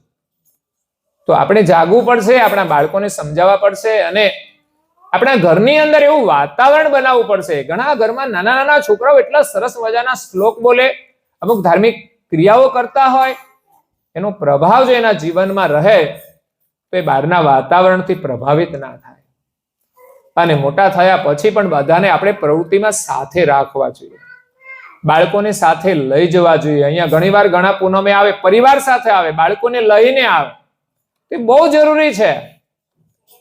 તો આપણે જાગવું પડશે, આપણા બાળકોને સમજાવવા પડશે અને આપણા ઘરની અંદર એવું વાતાવરણ બનાવવું પડશે. ઘણા ઘરમાં નાના નાના છોકરાઓ એટલા સરસ મજાના શ્લોક બોલે, અમુક ધાર્મિક ક્રિયાઓ કરતા હોય, એનો પ્રભાવ જો એના જીવનમાં રહે તો એ બહારના વાતાવરણથી પ્રભાવિત ના થાય. અને મોટા થયા પછી પણ બધાને આપણે પ્રવૃત્તિમાં સાથે રાખવા જોઈએ, બાળકોને સાથે લઈ જવા જોઈએ. અહીંયા ઘણીવાર ઘણા પૂનમે આવે, પરિવાર સાથે આવે, બાળકોને લઈને આવે, તે બહુ જરૂરી છે.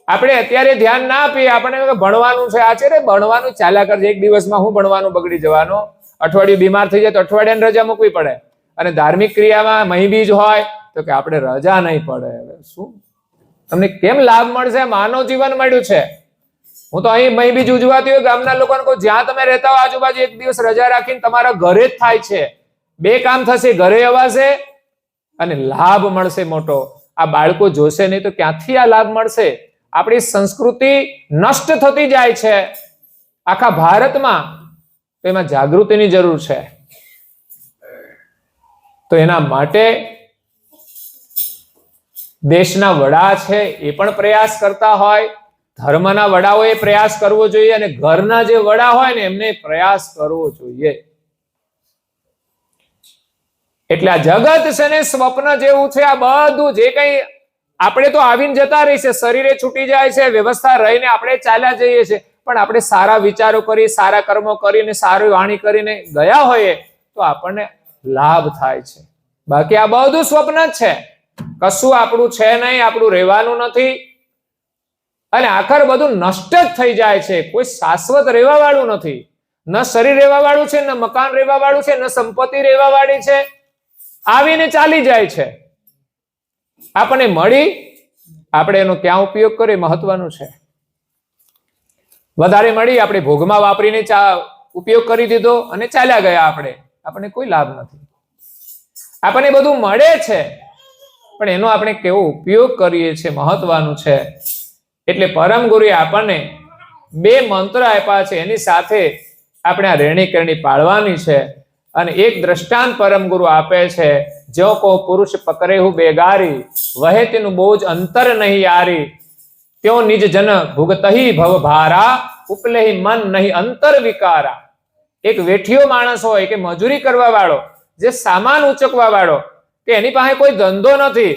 આપણે અત્યારે ધ્યાન ના આપીએ, આપણે ભણવાનું છે, આ છે રે ભણવાનું ચાલ્યા કરજે, એક દિવસમાં હું ભણવાનું બગડી જવાનું, અઠવાડિયું બીમાર થઈ જાય તો અઠવાડિયાની રજા મૂકવી પડે. અને ધાર્મિક ક્રિયામાં મહી બીજ હોય તો કે આપણે રજા નહીં પડે. શું તમને કેમ લાભ મળશે? માનવ જીવન મળ્યું છે. હું તો અહીં મહી બીજ ઉજવાતી હોય ગામના લોકોને કહું, જ્યાં તમે રહેતા હો આજુબાજુ એક દિવસ રજા રાખીને તમારા ઘરે જ થાય છે. બે કામ થશે, ઘરે અવાશે અને લાભ મળશે મોટો. આ બાળકો જોશે નહીં તો ક્યાંથી આ લાભ મળશે? આપણી સંસ્કૃતિ નષ્ટ થતી જાય છે આખા ભારતમાં. તો એમાં જાગૃતિની જરૂર છે. તો એના માટે દેશના વડા છે એ પણ પ્રયાસ કરતા હોય, ધર્મના વડાઓએ પ્રયાસ કરવો જોઈએ અને ઘરના જે વડા હોય ને એમને પ્રયાસ કરવો જોઈએ. એટલે આ જગત છે ને સ્વપ્ન જેવું છે. આ બધું જે કઈ આપણે તો આવીને જતા રહી છે, શરીરે છૂટી જાય છે, વ્યવસ્થા રહીને આપણે ચાલ્યા જઈએ છીએ. પણ આપણે સારા વિચારો કરી, સારા કર્મો કરીને, સારી વાણી કરીને ગયા હોઈએ તો આપણને લાભ થાય છે. બાકી આ બધું સ્વપ્ન જ છે, કશું આપણું છે નહીં, આપણું રહેવાનું નથી અને આખર બધું નષ્ટ જ થઈ જાય છે. કોઈ શાશ્વત રહેવા વાળું નથી. ન શરીર રહેવા વાળું છે, ન મકાન રહેવા વાળું છે, ન સંપત્તિ રહેવા વાળી છે. આવીને ચાલી જાય છે. આપણને મળી, આપણે એનો ક્યાં ઉપયોગ કરીએ મહત્વનું છે. વધારે મળી આપણે ભોગમાં વાપરીને ઉપયોગ કરી દીધો અને ચાલ્યા ગયા, આપણને કોઈ લાભ નથી. આપણને બધું મળે છે પણ એનો આપણે કેવો ઉપયોગ કરીએ છીએ મહત્વનું છે. એટલે પરમ ગુરુએ આપણને 2 મંત્ર આપ્યા છે, એની સાથે આપણે આ રેણી કરણી પાળવાની છે. અને એક દ્રષ્ટાંત પરમ ગુરુ આપે છે, જો કો પુરુષ પકરેહુ બેગારી, વહે તેનું બોજ અંતર નહીં યારી, ત્યો નિજ જન ભુગતહી ભવ ભારા, ઉપલેહી મન નહીં અંતર વિકારા. એક વેઠિયો માણસ હોય કે મજૂરી કરવા વાળો, જે સામાન ઉચકવા વાળો, કે એની પાસે કોઈ ધંધો નથી,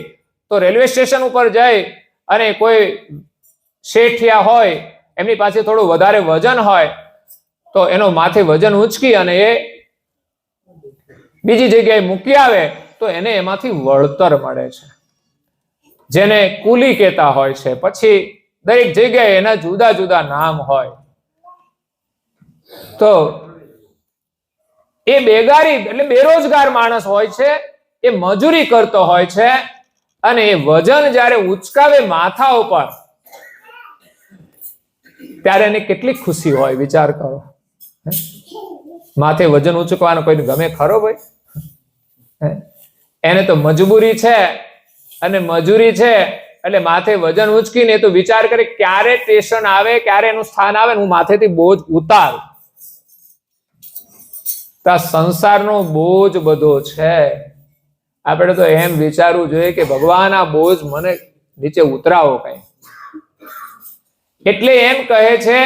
તો રેલવે સ્ટેશન ઉપર જાય અને કોઈ શેઠિયા હોય એમની પાસે થોડું વધારે વજન હોય તો એનો માથે વજન ઉંચકી અને એ બીજી જગ્યાએ મૂકી આવે તો એને એમાંથી વળતર મળે છે, જેને કુલી કહેતા હોય છે. પછી દરેક જગ્યાએ એના જુદા જુદા નામ હોય. તો એ બેગારી એટલે બેરોજગાર માણસ હોય છે, એ મજૂરી કરતો હોય છે અને એ વજન જ્યારે ઉચકાવે માથા ઉપર ત્યારે એને કેટલી ખુશી હોય, વિચાર કરો. માથે વજન ઉચકવાનો કોઈને ગમે ખરો ભાઈ? એને તો મજબૂરી છે અને મજૂરી છે એટલે માથે વજન ઉચકીને તો વિચાર કરે ક્યારે સ્ટેશન આવે, ક્યારે એનું સ્થાન આવે, હું માથેથી બોજ ઉતાર. તો સંસારનો બોજ બધો છે. આપણે તો એમ વિચારવું જોઈએ કે ભગવાન આ બોજ મને નીચે ઉતરાવો કઈ. એટલે એમ કહે છે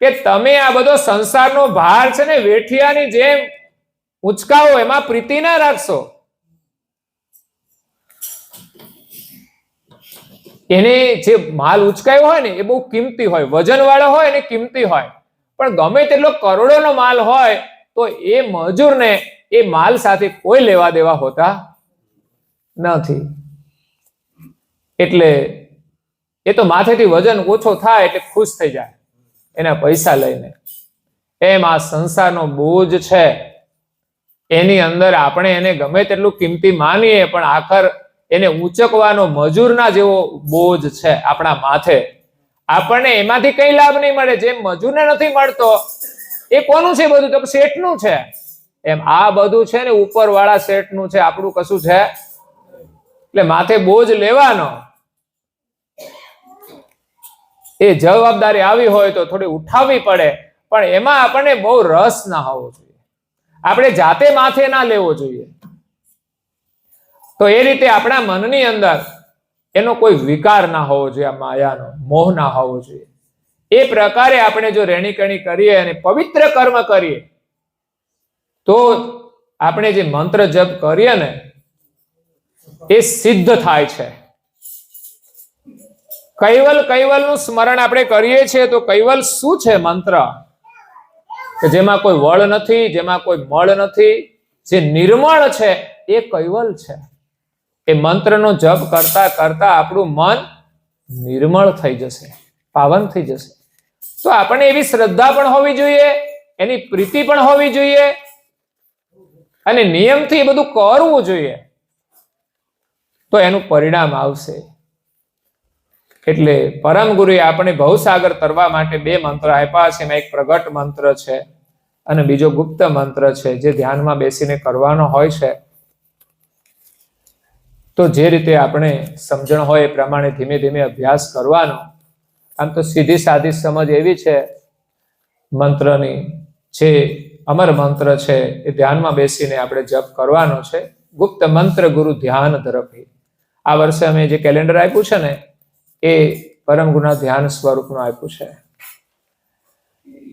કે તમે આ બધો સંસારનો ભાર છે ને વેઠિયાની જેમ ઉચકાવો, એમાં પ્રીતિ ના રાખશો. એને જે માલ ઉચકાયો હોય ને એ બહુ કિંમતી હોય, વજનવાળો હોય ને કિંમતી હોય, પણ ગમે તેટલો કરોડોનો માલ હોય તો એ મજૂરને એ માલ સાથે કોઈ લેવા દેવા હોતા નથી. એટલે એ તો માથેથી વજન ઓછો થાય એટલે ખુશ થઈ જાય એના પૈસા લઈને. એમ આ સંસારનો બોજ છે, એની અંદર આપણે એને ગમે તેટલું કિંમતી માનીએ પણ આખર એને ઊંચકવાનો મજૂરના જેવો બોજ છે આપણા માથે. આપણને એમાંથી કઈ લાભ નહીં મળે. જે મજૂરને નથી મળતો એ કોનું છે બધું? તો શેઠનું છે. એમ આ બધું છે ને ઉપરવાળા શેઠનું છે, આપણું કશું છે. એટલે માથે બોજ લેવાનો, એ જવાબદારી આવી હોય તો થોડી ઉઠાવવી પડે, પણ એમાં આપણને બહુ રસ ના હોવો જોઈએ. આપણે જાતે માથે ના લેવો જોઈએ. તો એ રીતે આપણા મનની અંદર એનો કોઈ વિકાર ના હોવો જોઈએ, આ માયાનો મોહ ના હોવો જોઈએ. એ પ્રકારે આપણે જો રેણીકણી કરીએ અને પવિત્ર કર્મ કરીએ તો આપણે જે મંત્ર જપ કરીએ ને એ સિદ્ધ થાય છે. કૈવલનું સ્મરણ આપણે કરીએ છીએ તો કૈવલ શું છે? મંત્ર કે જેમાં કોઈ વળ નથી, જેમાં કોઈ મળ નથી, જે નિર્મળ છે એ કૈવલ છે. એ મંત્રનો જપ કરતા કરતા આપણું મન નિર્મળ થઈ જશે, પાવન થઈ જશે. તો આપણને એવી શ્રદ્ધા પણ હોવી જોઈએ, એની પ્રીતિ પણ હોવી જોઈએ અને નિયમથી એ બધું કરવું જોઈએ, તો એનું પરિણામ આવશે. એટલે પરમ ગુરુએ આપણે ભવસાગર તરવા માટે 2 મંત્ર આપ્યા છે. એમાં એક પ્રગટ મંત્ર છે અને બીજો ગુપ્ત મંત્ર છે, જે ધ્યાનમાં બેસીને કરવાનો હોય છે. તો જે રીતે આપણે સમજણ હોય એ પ્રમાણે ધીમે ધીમે અભ્યાસ કરવાનો. આમ તો સીધી સાદી સમજ એવી છે મંત્રની, જે અમર મંત્ર છે એ ધ્યાનમાં બેસીને આપણે જપ કરવાનો છે. ગુપ્ત મંત્ર ગુરુ ધ્યાન ધરપી. આ વર્ષે અમે જે કેલેન્ડર આપ્યું છે ને એ પરમ ગુરુના ધ્યાન સ્વરૂપનું આપ્યું છે.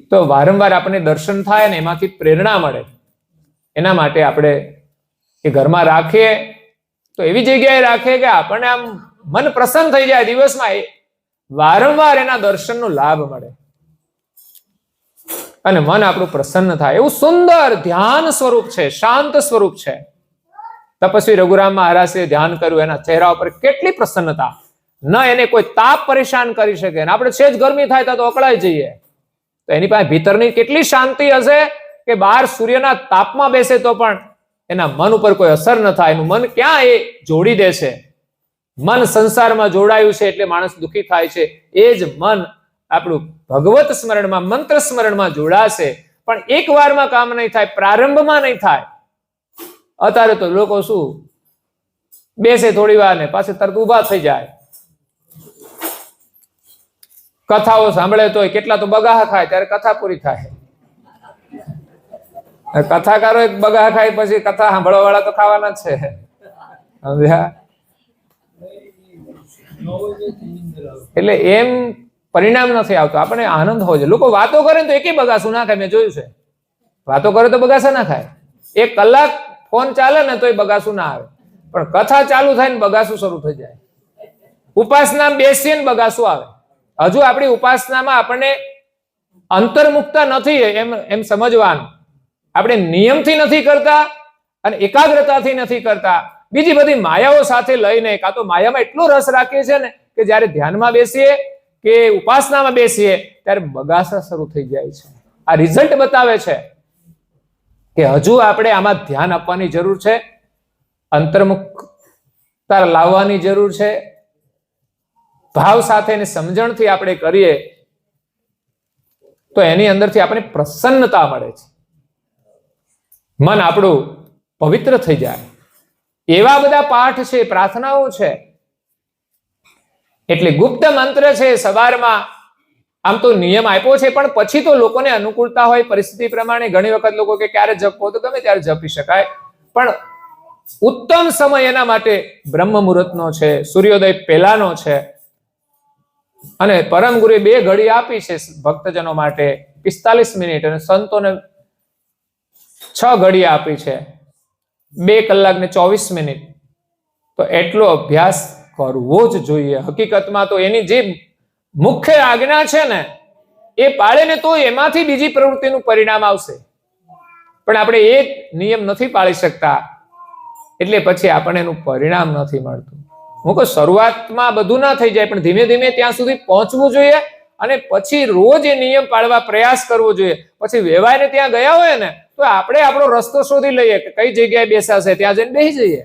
તો વારંવાર આપણને દર્શન થાય ને એમાંથી પ્રેરણા મળે, એના માટે આપણે એ ઘરમાં રાખીએ તો એવી જગ્યાએ રાખીએ કે આપણને આમ મન પ્રસન્ન થઈ જાય. દિવસમાં વારંવાર એના દર્શનનો લાભ મળે અને મન આપણું પ્રસન્ન થાય. એવું સુંદર ધ્યાન સ્વરૂપ છે, શાંત સ્વરૂપ છે. તપસ્વી રઘુરામ મહારાજે ધ્યાન કર્યું, એના ચહેરા ઉપર કેટલી પ્રસન્નતા, ન એને કોઈ તાપ પરેશાન કરી શકે. આપણે સેજ ગરમી થાય તો અકળાઈ જઈએ, તો એની પાસે ભીતરની કેટલી શાંતિ હશે કે બહાર સૂર્યના તાપમાં બેસે તો પણ એના મન ઉપર કોઈ અસર ન થાય. એનું મન ક્યાં એ જોડી દેશે? મન સંસારમાં જોડાયું છે એટલે માણસ દુઃખી થાય છે. એ જ મન આપણું ભગવત સ્મરણમાં, મંત્ર સ્મરણમાં જોડાશે, પણ એક વારમાં કામ નહીં થાય, પ્રારંભમાં નહીં થાય. અત્યારે તો લોકો શું બેસે થોડી વાર ને પાછું તરત ઉભા થઈ જાય. કથાઓ સાંભળે તો કેટલા તો બગાહા ખાય, ત્યારે કથા પૂરી થાય. કથાકારો એક બગાહા ખાય પછી કથા સાંભળવા વાળા તો ખાવાના જ છે. સમજ્યા? એટલે એમ પરિણામ નથી આવતું. આપણને આનંદ હોય છે. લોકો વાતો કરે તો એકે બગાસું ના ખાય. મેં જોયું છે, વાતો કરે તો બગાસા ના ખાય. 1 કલાક ફોન ચાલે ને તો એ બગાસું ના આવે, પણ કથા ચાલુ થાય ને બગાસું શરૂ થઈ જાય. ઉપાસના બેસીએ ને બગાસું આવે. હજુ આપણી ઉપાસનામાં આપણને અંતર્મુક્તા નથી એમ સમજવાનું. આપણે નિયમથી નથી કરતા અને એકાગ્રતાથી નથી કરતા. બીજી બધી માયાઓ સાથે લઈને, કાં તો માયામાં એટલો રસ રાખીએ છીએ ને કે જ્યારે ધ્યાનમાં બેસીએ કે ઉપાસનામાં બેસીએ ત્યારે બગાસા શરૂ થઈ જાય છે. આ રિઝલ્ટ બતાવે છે કે હજુ આપણે આમાં ધ્યાન આપવાની જરૂર છે, અંતર્મુક્તા લાવવાની જરૂર છે. ભાવ સાથે અને સમજણથી આપણે કરીએ તો એની અંદરથી આપણે પ્રસન્નતા મળે છે. મન આપણું પવિત્ર થઈ જાય. એવા બધા પાઠ છે, પ્રાર્થનાઓ છે. એટલે ગુપ્ત મંત્ર છે. સવારમાં આમ તો નિયમ આપ્યો છે, પણ પછી તો લોકોને અનુકૂળતા હોય પરિસ્થિતિ પ્રમાણે. ઘણી વખત લોકો કે ક્યારે જપવો, તો ગમે ત્યારે જપી શકાય, પણ ઉત્તમ સમય એના માટે બ્રહ્મ મુહૂર્તનો છે, સૂર્યોદય પહેલાનો છે. અને પરમ ગુરુએ 2 ઘડી આપી છે ભક્તજનો માટે, 45 મિનિટ, અને સંતોને 6 ઘડી આપી છે, 2 કલાક ને 24 મિનિટ. તો એટલો અભ્યાસ કરવો જ જોઈએ. હકીકતમાં તો એની જે મુખ્ય આજ્ઞા છે ને એ પાળે ને તો એમાંથી બીજી પ્રવૃત્તિનું પરિણામ આવશે. પણ આપણે એ નિયમ નથી પાળી શકતા એટલે પછી આપણને એનું પરિણામ નથી મળતું. હું કહું શરૂઆતમાં બધું ના થઈ જાય, પણ ધીમે ધીમે ત્યાં સુધી પહોંચવું જોઈએ અને પછી રોજ એ નિયમ પાળવા પ્રયાસ કરવો જોઈએ. પછી વેવાઈને ત્યાં ગયા હોય ને તો આપણે આપણો રસ્તો શોધી લઈએ કે કઈ જગ્યાએ બેસાશે, ત્યાં જઈને બેસી જઈએ.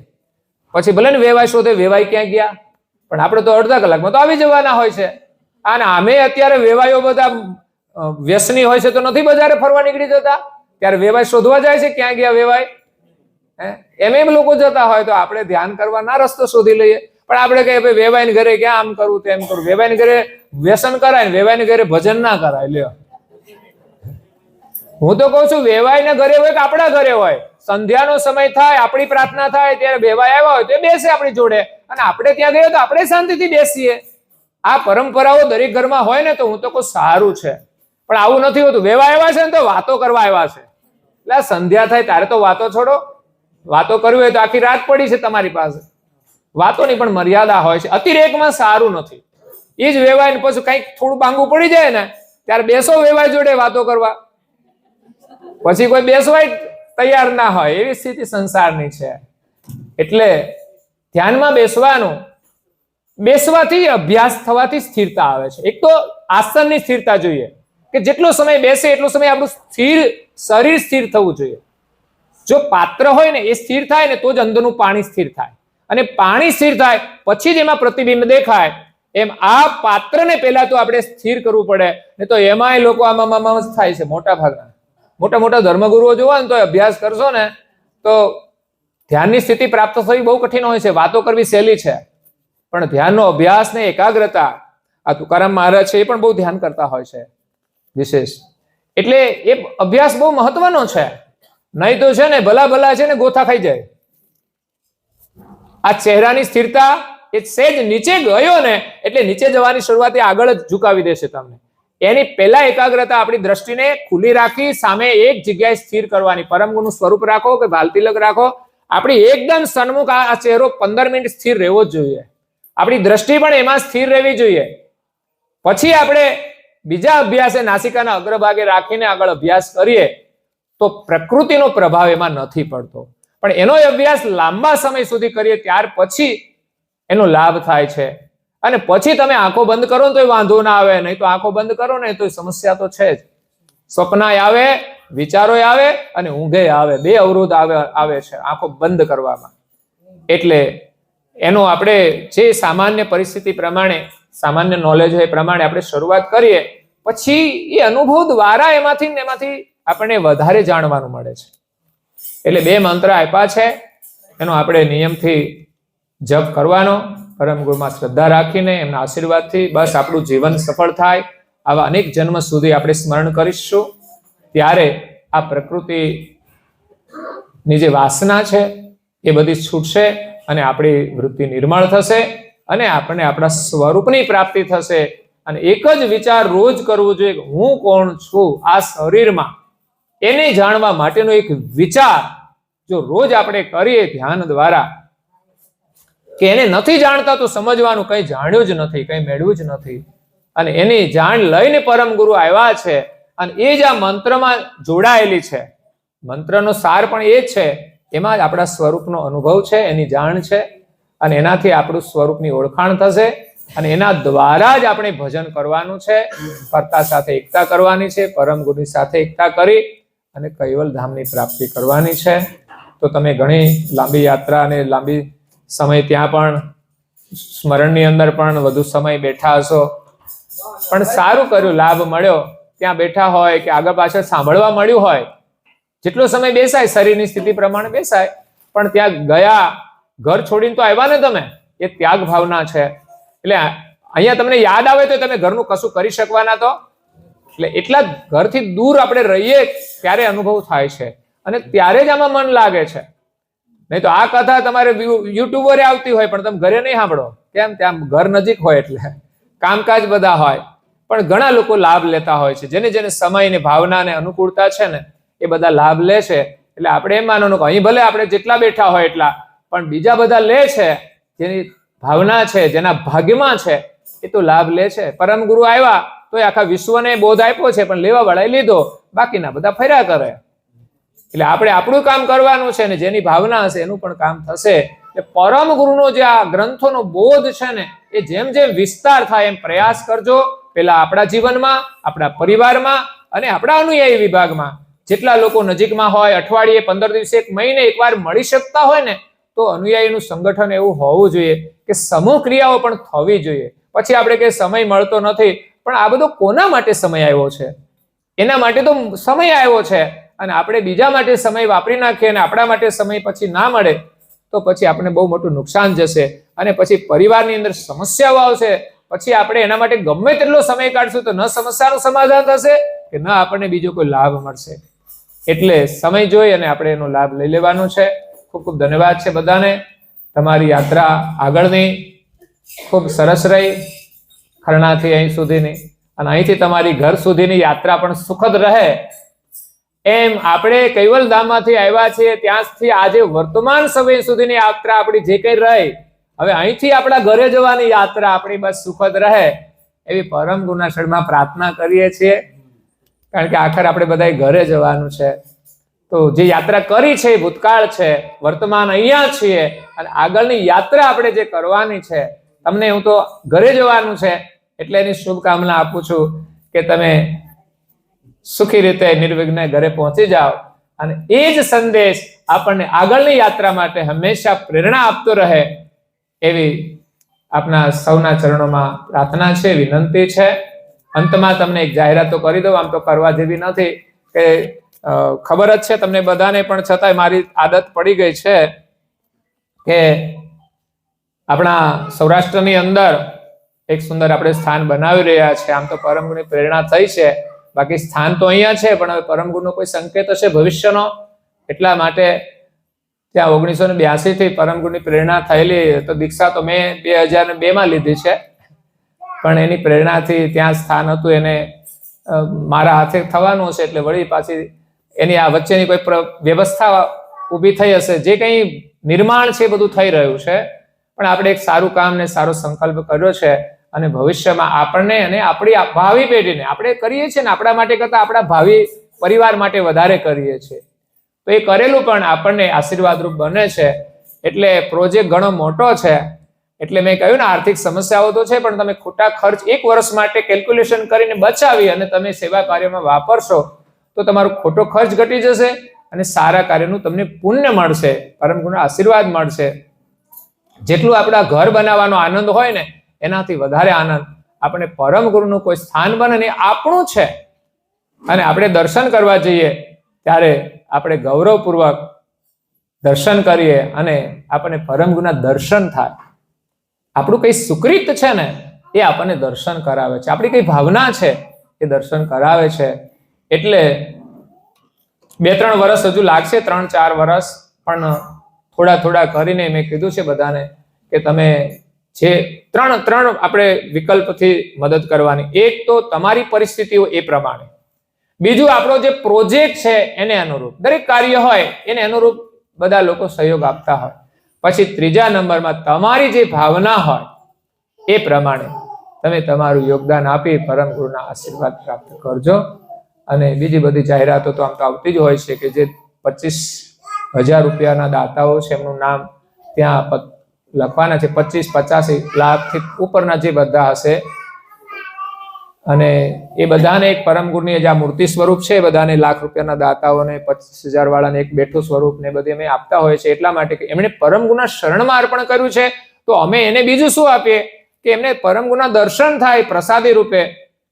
પછી ભલે ને વેવાઈ શોધે વેવાઈ ક્યાં ગયા, પણ આપણે તો અડધા કલાકમાં તો આવી જવાના હોય છે. અને આમે અત્યારે વેવાઈઓ બધા વ્યસની હોય છે તો નથી બજારે ફરવા નીકળી જતા, ત્યારે વેવાઈ શોધવા જાય છે ક્યાં ગયા વેવાઈ. એમ લોકો જતા હોય તો આપણે ધ્યાન કરવા ના રસ્તો શોધી લઈએ. પણ આપણે કહીએ ભાઈ વેવાઈને ઘરે ક્યાં આમ કરવું તેમ કરવું, વેવાઈને ઘરે વ્યસન કરાય ને વેવાઈને ઘરે ભજન ના કરાય. લ્યો, હું તો કઉ છું વેવાઈને ઘરે હોય કે આપણા ઘરે હોય, સંધ્યાનો સમય થાય, આપણી પ્રાર્થના થાય ત્યારે વેવાઈ આવ્યા હોય તો એ બેસે આપણી જોડે, અને આપણે ત્યાં ગયા તો આપણે શાંતિથી બેસીએ. આ પરંપરાઓ દરેક ઘરમાં હોય ને તો હું તો કહું સારું છે. પણ આવું નથી હોતું. વેવાઈ આવ્યા છે ને તો વાતો કરવા આવ્યા છે, એટલે સંધ્યા થાય ત્યારે તો વાતો છોડો. વાતો કરવી હોય તો આખી રાત પડી છે તમારી પાસે. વાતોની પણ મર્યાદા હોય છે, અતિરેકમાં સારું નથી. એ જ વેવાઈને પછી કઈક થોડું બાંગું પડી જાય ને ત્યારે બેસો વેવાઈ જોડે વાતો કરવા, પછી કોઈ બેસવાય તૈયાર ના હોય એવી સ્થિતિ સંસારની છે. એટલે ધ્યાનમાં બેસવાનું, બેસવાથી અભ્યાસ થવાથી સ્થિરતા આવે છે. એક તો આસનની સ્થિરતા જોઈએ કે જેટલો સમય બેસે એટલો સમય આપણું શરીર સ્થિર થવું જોઈએ. જો પાત્ર હોય ને એ સ્થિર થાય ને તો જ અંદરનું પાણી સ્થિર થાય, અને પાણી સ્થિર થાય પછી જ એમાં પ્રતિબિંબ દેખાય. એમ આ પાત્રને પહેલા તો આપણે સ્થિર કરવું પડે, ને તો એમાંય લોકો આમાં જ થાય છે. મોટા ભાગના મોટા મોટા ધર્મગુરુઓ જોવા ને તો અભ્યાસ કરશો ને તો ધ્યાનની સ્થિતિ પ્રાપ્ત થવી બહુ કઠિન હોય છે. વાતો કરવી સહેલી છે, પણ ધ્યાનનો અભ્યાસ ને એકાગ્રતા આ તુકારામ મહારાજ છે એ પણ બહુ ધ્યાન કરતા હોય છે વિશેષ. એટલે એ અભ્યાસ બહુ મહત્વનો છે. નહીં તો છે ને ભલા ભલા છે ને ગોથા ખાઈ જાય. આ ચહેરાની સ્થિરતા એ સહેજ નીચે ગયો ને એટલે નીચે જવાની શરૂઆત એ આગળ જ ઝુકાવી દેશે તમને. એની પહેલા એકાગ્રતા આપણી દ્રષ્ટિને ખુલ્લી રાખી સામે એક જગ્યાએ સ્થિર કરવાની. પરમગુણનું સ્વરૂપ રાખો કે ભાલતિલક રાખો, આપણી એકદમ સન્મુખ આ ચહેરો 15 મિનિટ સ્થિર રહેવો જ જોઈએ. આપણી દ્રષ્ટિ પણ એમાં સ્થિર રહેવી જોઈએ. પછી આપણે બીજા અભ્યાસે નાસિકાના અગ્રભાગે રાખીને આગળ અભ્યાસ કરીએ તો પ્રકૃતિનો પ્રભાવ એમાં નથી પડતો. પણ એનો અભ્યાસ લાંબા સમય સુધી કરીએ ત્યાર પછી એનો લાભ થાય છે. અને પછી તમે આંખો બંધ કરો ને તો વાંધો ના આવે, નહીં તો આંખો બંધ કરો ને તો સમસ્યા તો છે જ. સ્વપ્નાય આવે, વિચારોય આવે અને ઊંઘે આવે, બે અવરોધ આવે છે આંખો બંધ કરવામાં. એટલે એનો આપણે જે સામાન્ય પરિસ્થિતિ પ્રમાણે, સામાન્ય નોલેજ હોય એ પ્રમાણે આપણે શરૂઆત કરીએ, પછી એ અનુભવ દ્વારા એમાંથી આપણને વધારે જાણવાનું મળે છે. એટલે 2 મંત્ર આપ્યા છે, એનો આપણે નિયમથી જપ કરવાનો, પરમ ગુરુમાં શ્રદ્ધા રાખીને એમના આશીર્વાદથી બસ આપણું જીવન સફળ થાય. આવા અનેક જન્મ સુધી આપણે સ્મરણ કરીશું. ત્યારે આ પ્રકૃતિની જે વાસના છે એ બધી છૂટશે અને આપણી વૃત્તિ નિર્મળ થશે અને આપણને આપણા સ્વરૂપની પ્રાપ્તિ થશે. અને એક જ વિચાર રોજ કરવો જોઈએ કે હું કોણ છું આ શરીરમાં, એને જાણવા માટેનો એક વિચાર જો રોજ આપણે કરીએ ધ્યાન દ્વારા, કે એને નથી જાણતા તો સમજવાનું કંઈ જાણ્યું જ નથી, કંઈ મેળવ્યું જ નથી. અને એની જાણ લઈને પરમ ગુરુ આવ્યા છે અને એ જ આ મંત્રમાં જોડાયેલી છે. મંત્રનો સાર પણ એ જ છે, એમાં જ આપણા સ્વરૂપનો અનુભવ છે, એની જાણ છે. અને એનાથી આપણું સ્વરૂપની ઓળખાણ થશે અને એના દ્વારા જ આપણે ભજન કરવાનું છે, કર્તા સાથે એકતા કરવાની છે, પરમ ગુરુની સાથે એકતા કરી અને કૈવલ ધામની પ્રાપ્તિ કરવાની છે. તો તમે ઘણી લાંબી યાત્રા અને લાંબી સમય ત્યાં પણ સ્મરણની અંદર પણ વધુ સમય બેઠા હશો, પણ સારું કર્યું, લાભ મળ્યો. ત્યાં બેઠા હોય કે આગળ પાછળ સાંભળવા મળ્યું હોય, જેટલો સમય બેસાય શરીરની સ્થિતિ પ્રમાણે બેસાય, પણ ત્યાં ગયા, ઘર છોડીને તો આવ્યા ને તમે, એ ત્યાગ ભાવના છે. એટલે અહીંયા તમને યાદ આવે તો તમે ઘરનું કશું કરી શકવાના તો, એટલે એટલા ઘરથી દૂર આપણે રહીએ ત્યારે અનુભવ થાય છે અને ત્યારે જ આમાં મન લાગે છે. નહીં તો આ કથા તમારે યુટ્યુબરે આવતી હોય પણ તમે ઘરે નહીં સાંભળો. કેમ? ત્યાં ઘર નજીક હોય એટલે કામકાજ બધા હોય, પણ ઘણા લોકો લાભ લેતા હોય છે. જેને જેને સમય ને ભાવના ને અનુકૂળતા છે ને એ બધા લાભ લે છે. એટલે આપણે એમ માનવાનું કે અહીં ભલે આપણે જેટલા બેઠા હોય એટલા, પણ બીજા બધા લે છે જેની ભાવના છે, જેના ભાગ્યમાં છે, એ તો લાભ લે છે. પરમ ગુરુ આવ્યા તો આખા વિશ્વને બોધ આપ્યો છે, પણ લેવા વાળાએ લીધો, બાકીના બધા ફર્યા કરે. એટલે આપણે આપણું કામ કરવાનું છે ને જેની ભાવના હશે એનું પણ કામ થશે. એટલે પરમ ગુરુનો જે આ ગ્રંથોનો બોધ છે ને એ જેમ જેમ વિસ્તાર થાય એમ પ્રયાસ કરજો. પેલા આપણા જીવનમાં, આપણા પરિવારમાં અને આપણા અનુયાયી વિભાગમાં જેટલા લોકો નજીકમાં હોય, અઠવાડિયે, 15 દિવસે, 1 મહિને એકવાર મળી શકતા હોય ને, તો અનુયાયીનું સંગઠન એવું હોવું જોઈએ કે સમૂહ ક્રિયાઓ પણ થવી જોઈએ. પછી આપણે કે સમય મળતો નથી, પણ આ બધો કોના માટે સમય આવ્યો છે? એના માટે તો સમય આવ્યો છે, અને આપણે બીજા માટે સમય વાપરી નાખીએ અને આપણા માટે સમય પછી ના મળે તો પછી આપણે બહુ મોટું નુકસાન જશે, અને પછી પરિવારની અંદર સમસ્યાઓ આવશે. પછી આપણે એના માટે ગમે તેટલો સમય કાઢશું તો ન સમસ્યાનું સમાધાન થશે કે ન આપણને બીજો કોઈ લાભ મળશે. એટલે સમય જોઈ અને આપણે એનો લાભ લઈ લેવાનો છે. ખૂબ ખૂબ ધન્યવાદ છે બધાને. તમારી યાત્રા આગળની ખૂબ સરસ રહી, ખરણાથી અહીં સુધીની, અને અહીંથી તમારી ઘર સુધીની યાત્રા પણ સુખદ રહે. એમ આપણે કૈવલધામમાંથી આવ્યા છીએ ત્યાંથી આજે વર્તમાન સમય સુધીની યાત્રા આપણી જે કઈ રહી, હવે અહીંથી આપણા ઘરે જવાની યાત્રા આપણી બસ સુખદ રહે એવી પરમ ગુરુના શરણમાં પ્રાર્થના કરીએ છીએ. કારણ કે આખર આપણે બધા ઘરે જવાનું છે. તો જે યાત્રા કરી છે એ ભૂતકાળ છે, વર્તમાન અહીંયા છીએ, અને આગળની યાત્રા આપણે જે કરવાની છે, તમને હું તો ઘરે જવાનું છે એટલે એની શુભકામના આપું છું કે તમે સુખી રીતે નિર્વિઘ્ને ઘરે પહોંચી જાઓ, અને એ જ સંદેશ આપણને આગળની યાત્રા માટે હંમેશા પ્રેરણા આપતો રહે એવી આપના સૌના ચરણોમાં પ્રાર્થના છે, વિનંતી છે. અંતમાં તમને એક જાહેરાતો કરી દઉં, આમ તો કરવા જેવી નથી, કે ખબર જ છે તમને બધાને, પણ છતાંય મારી આદત પડી ગઈ છે કે આપણા સૌરાષ્ટ્રની અંદર એક સુંદર આપણે સ્થાન બનાવી રહ્યા છે. આમ તો પરમ ગુરુની પ્રેરણા થઈ છે, બાકી સ્થાન તો અહીંયા છે, પણ હવે પરમ ગુરુનો કોઈ સંકેત હશે ભવિષ્યનો, એટલા માટે ત્યાં 1982 થી પરમ ગુરુની પ્રેરણા થયેલી. તો દીક્ષા તો મેં 2002 માં લીધી છે, પણ એની પ્રેરણાથી ત્યાં સ્થાન હતું એને મારા હાથે થવાનું હશે, એટલે વળી પાછી એની આ વચ્ચેની કોઈ વ્યવસ્થા ઊભી થઈ હશે. જે કંઈ નિર્માણ છે બધું થઈ રહ્યું છે, પણ આપણે એક સારું કામ ને સારો સંકલ્પ કર્યો છે, અને ભવિષ્યમાં આપણને અને આપણી ભાવિ પેઢીને આપણે કરીએ છીએ ને આપણા માટે કરતા આપણા ભાવિ પરિવાર માટે વધારે કરીએ છીએ, તો એ કરેલું પણ આપણને આશીર્વાદરૂપ બને છે. એટલે પ્રોજેક્ટ ઘણો મોટો છે. એટલે મેં કહ્યું ને, આર્થિક સમસ્યાઓ તો છે, પણ તમે ખોટા ખર્ચ 1 વર્ષ માટે કેલ્ક્યુલેશન કરીને બચાવી અને તમે સેવા કાર્યમાં વાપરશો તો તમારો ખોટો ખર્ચ ઘટી જશે, અને સારા કાર્યનું તમને પુણ્ય મળશે, પરમ ગુરુનો આશીર્વાદ મળશે. જેટલું આપણા ઘર બનાવવાનો આનંદ હોય ને એનાથી વધારે આનંદ આપણે પરમ ગુરુનું કોઈ સ્થાન બને ને આપણું છે, અને આપણે દર્શન કરવા જઈએ ત્યારે આપણે ગૌરવપૂર્વક દર્શન કરીએ અને આપણને પરમ ગુરુના દર્શન થાય. આપણું કઈ સુકૃત છે ને એ આપણને દર્શન કરાવે છે, આપણી કઈ ભાવના છે એ દર્શન કરાવે છે. એટલે 2-3 વર્ષ હજુ લાગશે, 3-4 વર્ષ, પણ થોડા થોડા કરીને મેં કીધું છે બધાને કે તમે જે ત્રણ આપણે વિકલ્પથી મદદ કરવાની. એક તો તમારી પરિસ્થિતિઓ એ પ્રમાણે, બીજું આપણો જે પ્રોજેક્ટ છે એને અનુરૂપ, દરેક કાર્ય હોય એને અનુરૂપ બધા લોકો સહયોગ આપતા હોય. પછી 3જા નંબરમાં તમારી જે ભાવના હોય એ પ્રમાણે તમે તમારું યોગદાન આપી પરમ ગુરુના આશીર્વાદ પ્રાપ્ત કરજો. અને બીજી બધી જાહેરાતો તો આમ તો આવતી જ હોય છે કે જે 25,000 રૂપિયાના દાતાઓ છે એમનું નામ ત્યાં લખવાના છે. 25-50 લાખથી ઉપરના જે બધા હશે, અને એ બધાને એક પરમ ગુરુની જે આ મૂર્તિ સ્વરૂપ છે, બધાને લાખ રૂપિયાના દાતાઓને 25,000 વાળાને એક બેઠું સ્વરૂપ ને બધી અમે આપતા હોય છે, એટલા માટે કે એમણે પરમ ગુરુના શરણમાં અર્પણ કર્યું છે. તો અમે એને બીજું શું આપીએ કે એમને પરમ ગુરુના દર્શન થાય પ્રસાદી રૂપે,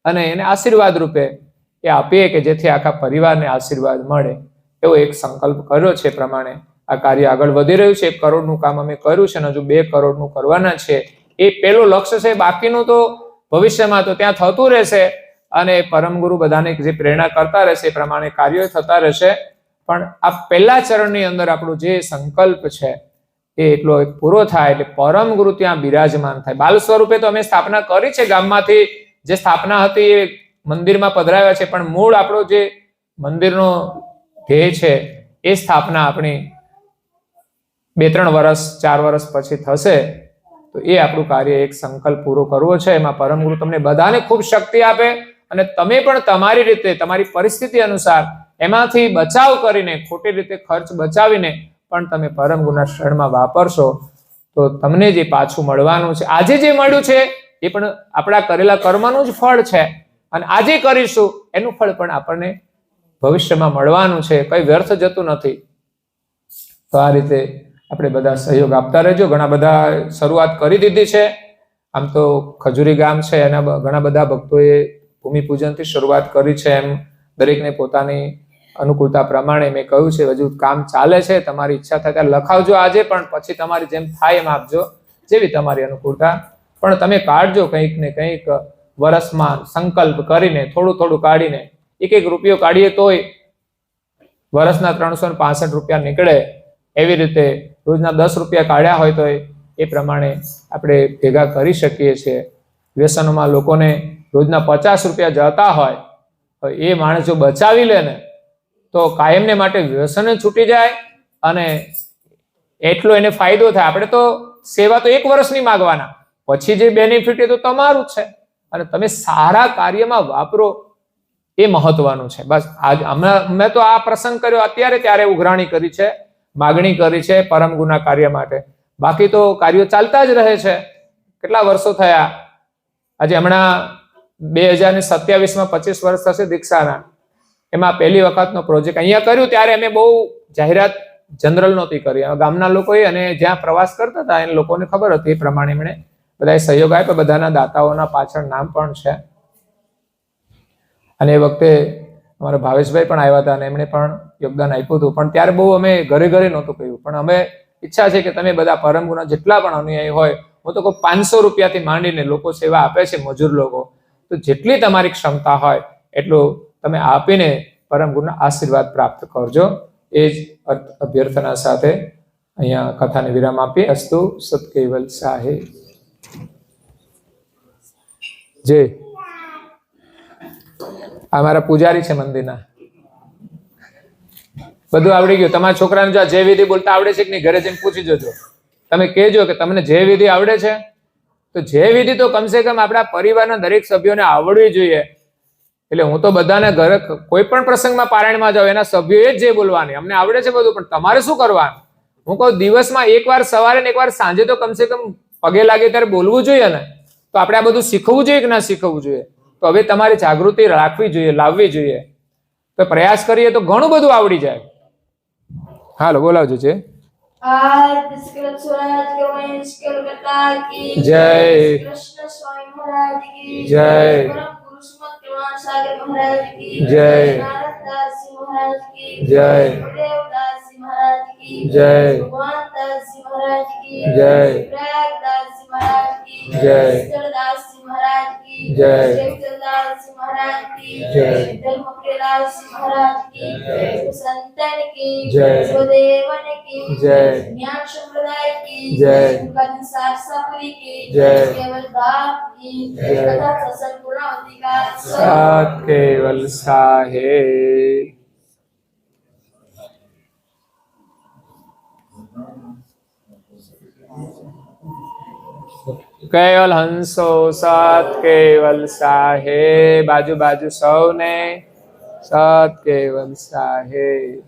અને એને આશીર્વાદ રૂપે એ આપીએ કે જેથી આખા પરિવારને આશીર્વાદ મળે. એવો એક સંકલ્પ કર્યો છે. પ્રમાણે આ કાર્ય આગળ વધી રહ્યું છે. 1 કરોડનું કામ અમે કર્યું છે, અને હજુ 2 કરોડનું કરવાના છે. એ પહેલું લક્ષ્ય છે. બાકીનું તો ભવિષ્યમાં તો ત્યાં થતું રહેશે, અને પરમ ગુરુ બધાને જે પ્રેરણા કરતા રહેશે એ પ્રમાણે કાર્યો થતા રહેશે. પણ આ પહેલા ચરણની અંદર આપણો જે સંકલ્પ છે એ એટલો પૂરો થાય એટલે પરમ ગુરુ ત્યાં બિરાજમાન થાય. બાલ સ્વરૂપે તો અમે સ્થાપના કરી છે, ગામમાંથી જે સ્થાપના હતી એ મંદિરમાં પધરાવ્યા છે, પણ મૂળ આપણો જે મંદિરનો ધ્યેય છે એ સ્થાપના આપણી 2-3 વર્ષ 4 વર્ષ પછી થશે. તો એ આપણું કાર્ય, એક સંકલ્પ પૂરો કરવો છે. એમાં પરમ ગુરુ તમને બધાને ખૂબ શક્તિ આપે અને તમે પણ તમારી રીતે, તમારી પરિસ્થિતિ અનુસાર એમાંથી બચાવ કરીને, ખોટી રીતે ખર્ચ બચાવીને પણ તમે પરમ ગુરુના શરણમાં વાપરશો તો તમને જે પાછું મળવાનું છે, આજે જે મળ્યું છે એ પણ આપણા કરેલા કર્મનું જ ફળ છે, અને આજે કરીશું એનું ફળ પણ આપણને ભવિષ્યમાં મળવાનું છે, કઈ વ્યર્થ જતું નથી. તો આ રીતે આપણે બધા સહયોગ આપતા રહેજો. ઘણા બધા શરૂઆત કરી દીધી છે. આમ તો ખજૂરી ગામ છે એના ઘણા બધા ભક્તોએ ભૂમિપૂજનથી શરૂઆત કરી છે. એમ દરેકને પોતાની અનુકૂળતા પ્રમાણે મેં કહ્યું છે, હજુ કામ ચાલે છે. તમારી ઈચ્છા થાય ત્યારે લખાવજો આજે, પણ પછી તમારી જેમ થાય એમ આપજો, જેવી તમારી અનુકૂળતા. પણ તમે કાઢજો કંઈક ને કંઈક, વર્ષમાં સંકલ્પ કરીને થોડું થોડું કાઢીને, એક એક રૂપિયો કાઢીએ તોય વર્ષના 365 રૂપિયા નીકળે. એવી રીતે રોજના 10 રૂપિયા કાઢ્યા હોય તો એ પ્રમાણે આપણે ભેગા કરી શકીએ છીએ. વ્યસનોમાં લોકોને રોજના 50 રૂપિયા જતા હોય તો એ માણસ જો બચાવી લે ને તો કાયમને માટે વ્યસન છૂટી જાય અને એટલો એને ફાયદો થાય. આપણે તો સેવા તો 1 વર્ષની માગવાના, પછી જે બેનિફિટ એ તો તમારું જ છે, અને તમે સારા કાર્યમાં વાપરો એ મહત્વનું છે. બસ આજ અમે તો આ પ્રસંગ કર્યો અત્યારે, ત્યારે ઉઘરાણી કરી છે, માગણી કરી છે પરમ ગુના કાર્ય માટે. બાકી તો કાર્યો ચાલતા જ રહે છે. કેટલા વર્ષો થયા, આજે હમણાં 2027માં 25 વર્ષ થશે દીક્ષાના. એમાં પહેલી વખતનો પ્રોજેક્ટ અહીંયા કર્યું ત્યારે અમે બહુ જાહેરાત જનરલ નહોતી કરી, ગામના લોકોએ અને જ્યાં પ્રવાસ કરતા હતા એ લોકોને ખબર હતી, એ પ્રમાણે એમણે બધાએ સહયોગ આપ્યો. બધાના દાતાઓના પાછળ નામ પણ છે. અને એ વખતે અમારા ભાવેશભાઈ પણ આવ્યા હતા અને એમણે પણ યોગદાન આપ્યું હતું. પણ ત્યારે બહુ અમે ઘરે ઘરે નહોતું કહ્યું, પણ અમે ઈચ્છા છે કે તમે બધા પરમ ગુના જેટલા પણ અનુયાયી હોય, હું તો કહું 500 રૂપિયાથી માંડીને લોકો સેવા આપે છે, મજૂર લોકો, તો જેટલી તમારી ક્ષમતા હોય એટલું તમે આપીને પરમ ગુરુના આશીર્વાદ પ્રાપ્ત કરજો. એ જ અભ્યર્થના સાથે અહીંયા કથાને વિરામ આપી. અસ્તુ સત કેવલ સાહે જય. અમારા પૂજારી છે મંદિરના, બધું આવડી ગયું. તમારા છોકરાને જો જય વિધિ બોલતા આવડે છે કે નહીં, ઘરે જઈને પૂછી જજો. તમે કહેજો કે તમને જય વિધિ આવડે છે, તો જય વિધિ તો કમસે કમ આપણા પરિવારના દરેક સભ્યોને આવડવી જોઈએ. એટલે હું તો બધાને ઘરે કોઈ પણ પ્રસંગમાં પારાયણમાં જાઉં, એના સભ્યોએ જ જય બોલવાની. અમને આવડે છે બધું, પણ તમારે શું કરવાનું? હું કહું દિવસમાં 1 વાર સવારે ને 1 વાર સાંજે તો કમસે કમ પગે લાગે ત્યારે બોલવું જોઈએ ને. તો આપણે આ બધું શીખવું જોઈએ કે ના શીખવું જોઈએ? તો હવે તમારી જાગૃતિ રાખવી જોઈએ, લાવવી જોઈએ. તો પ્રયાસ કરીએ તો ઘણું બધું આવડી જાય. હાલો બોલાવજો છે. જય કૃષ્ણ સ્વામી મહારાજ કી જય, સાગર મહારાજ કી જય, નારદદાસજી મહારાજ કી જય, દેવદાસજી મહારાજ કી જય, ભગવાનદાસજી મહારાજ કી જય, પ્રયાગદાસજી મહારાજ કી જય, જળદાસજી મહારાજ કી જય, જગદાસજી મહારાજ કી જય, ધર્મપ્રિયદાસજી મહારાજ કી જય, સંતન કી જય, સ્વદેવન કી જય, જ્ઞાન સંપ્રદાય કી જય, ગણ સારસાપુરી કી જય, કેવલ બાપ કી જય, તથા સસન પૂર્ણાવતિકા સત કેવલ સાહે. કેવલ હંસો સત કેવલ સાહે. બાજુ બાજુ સૌને સત કેવલ સાહે.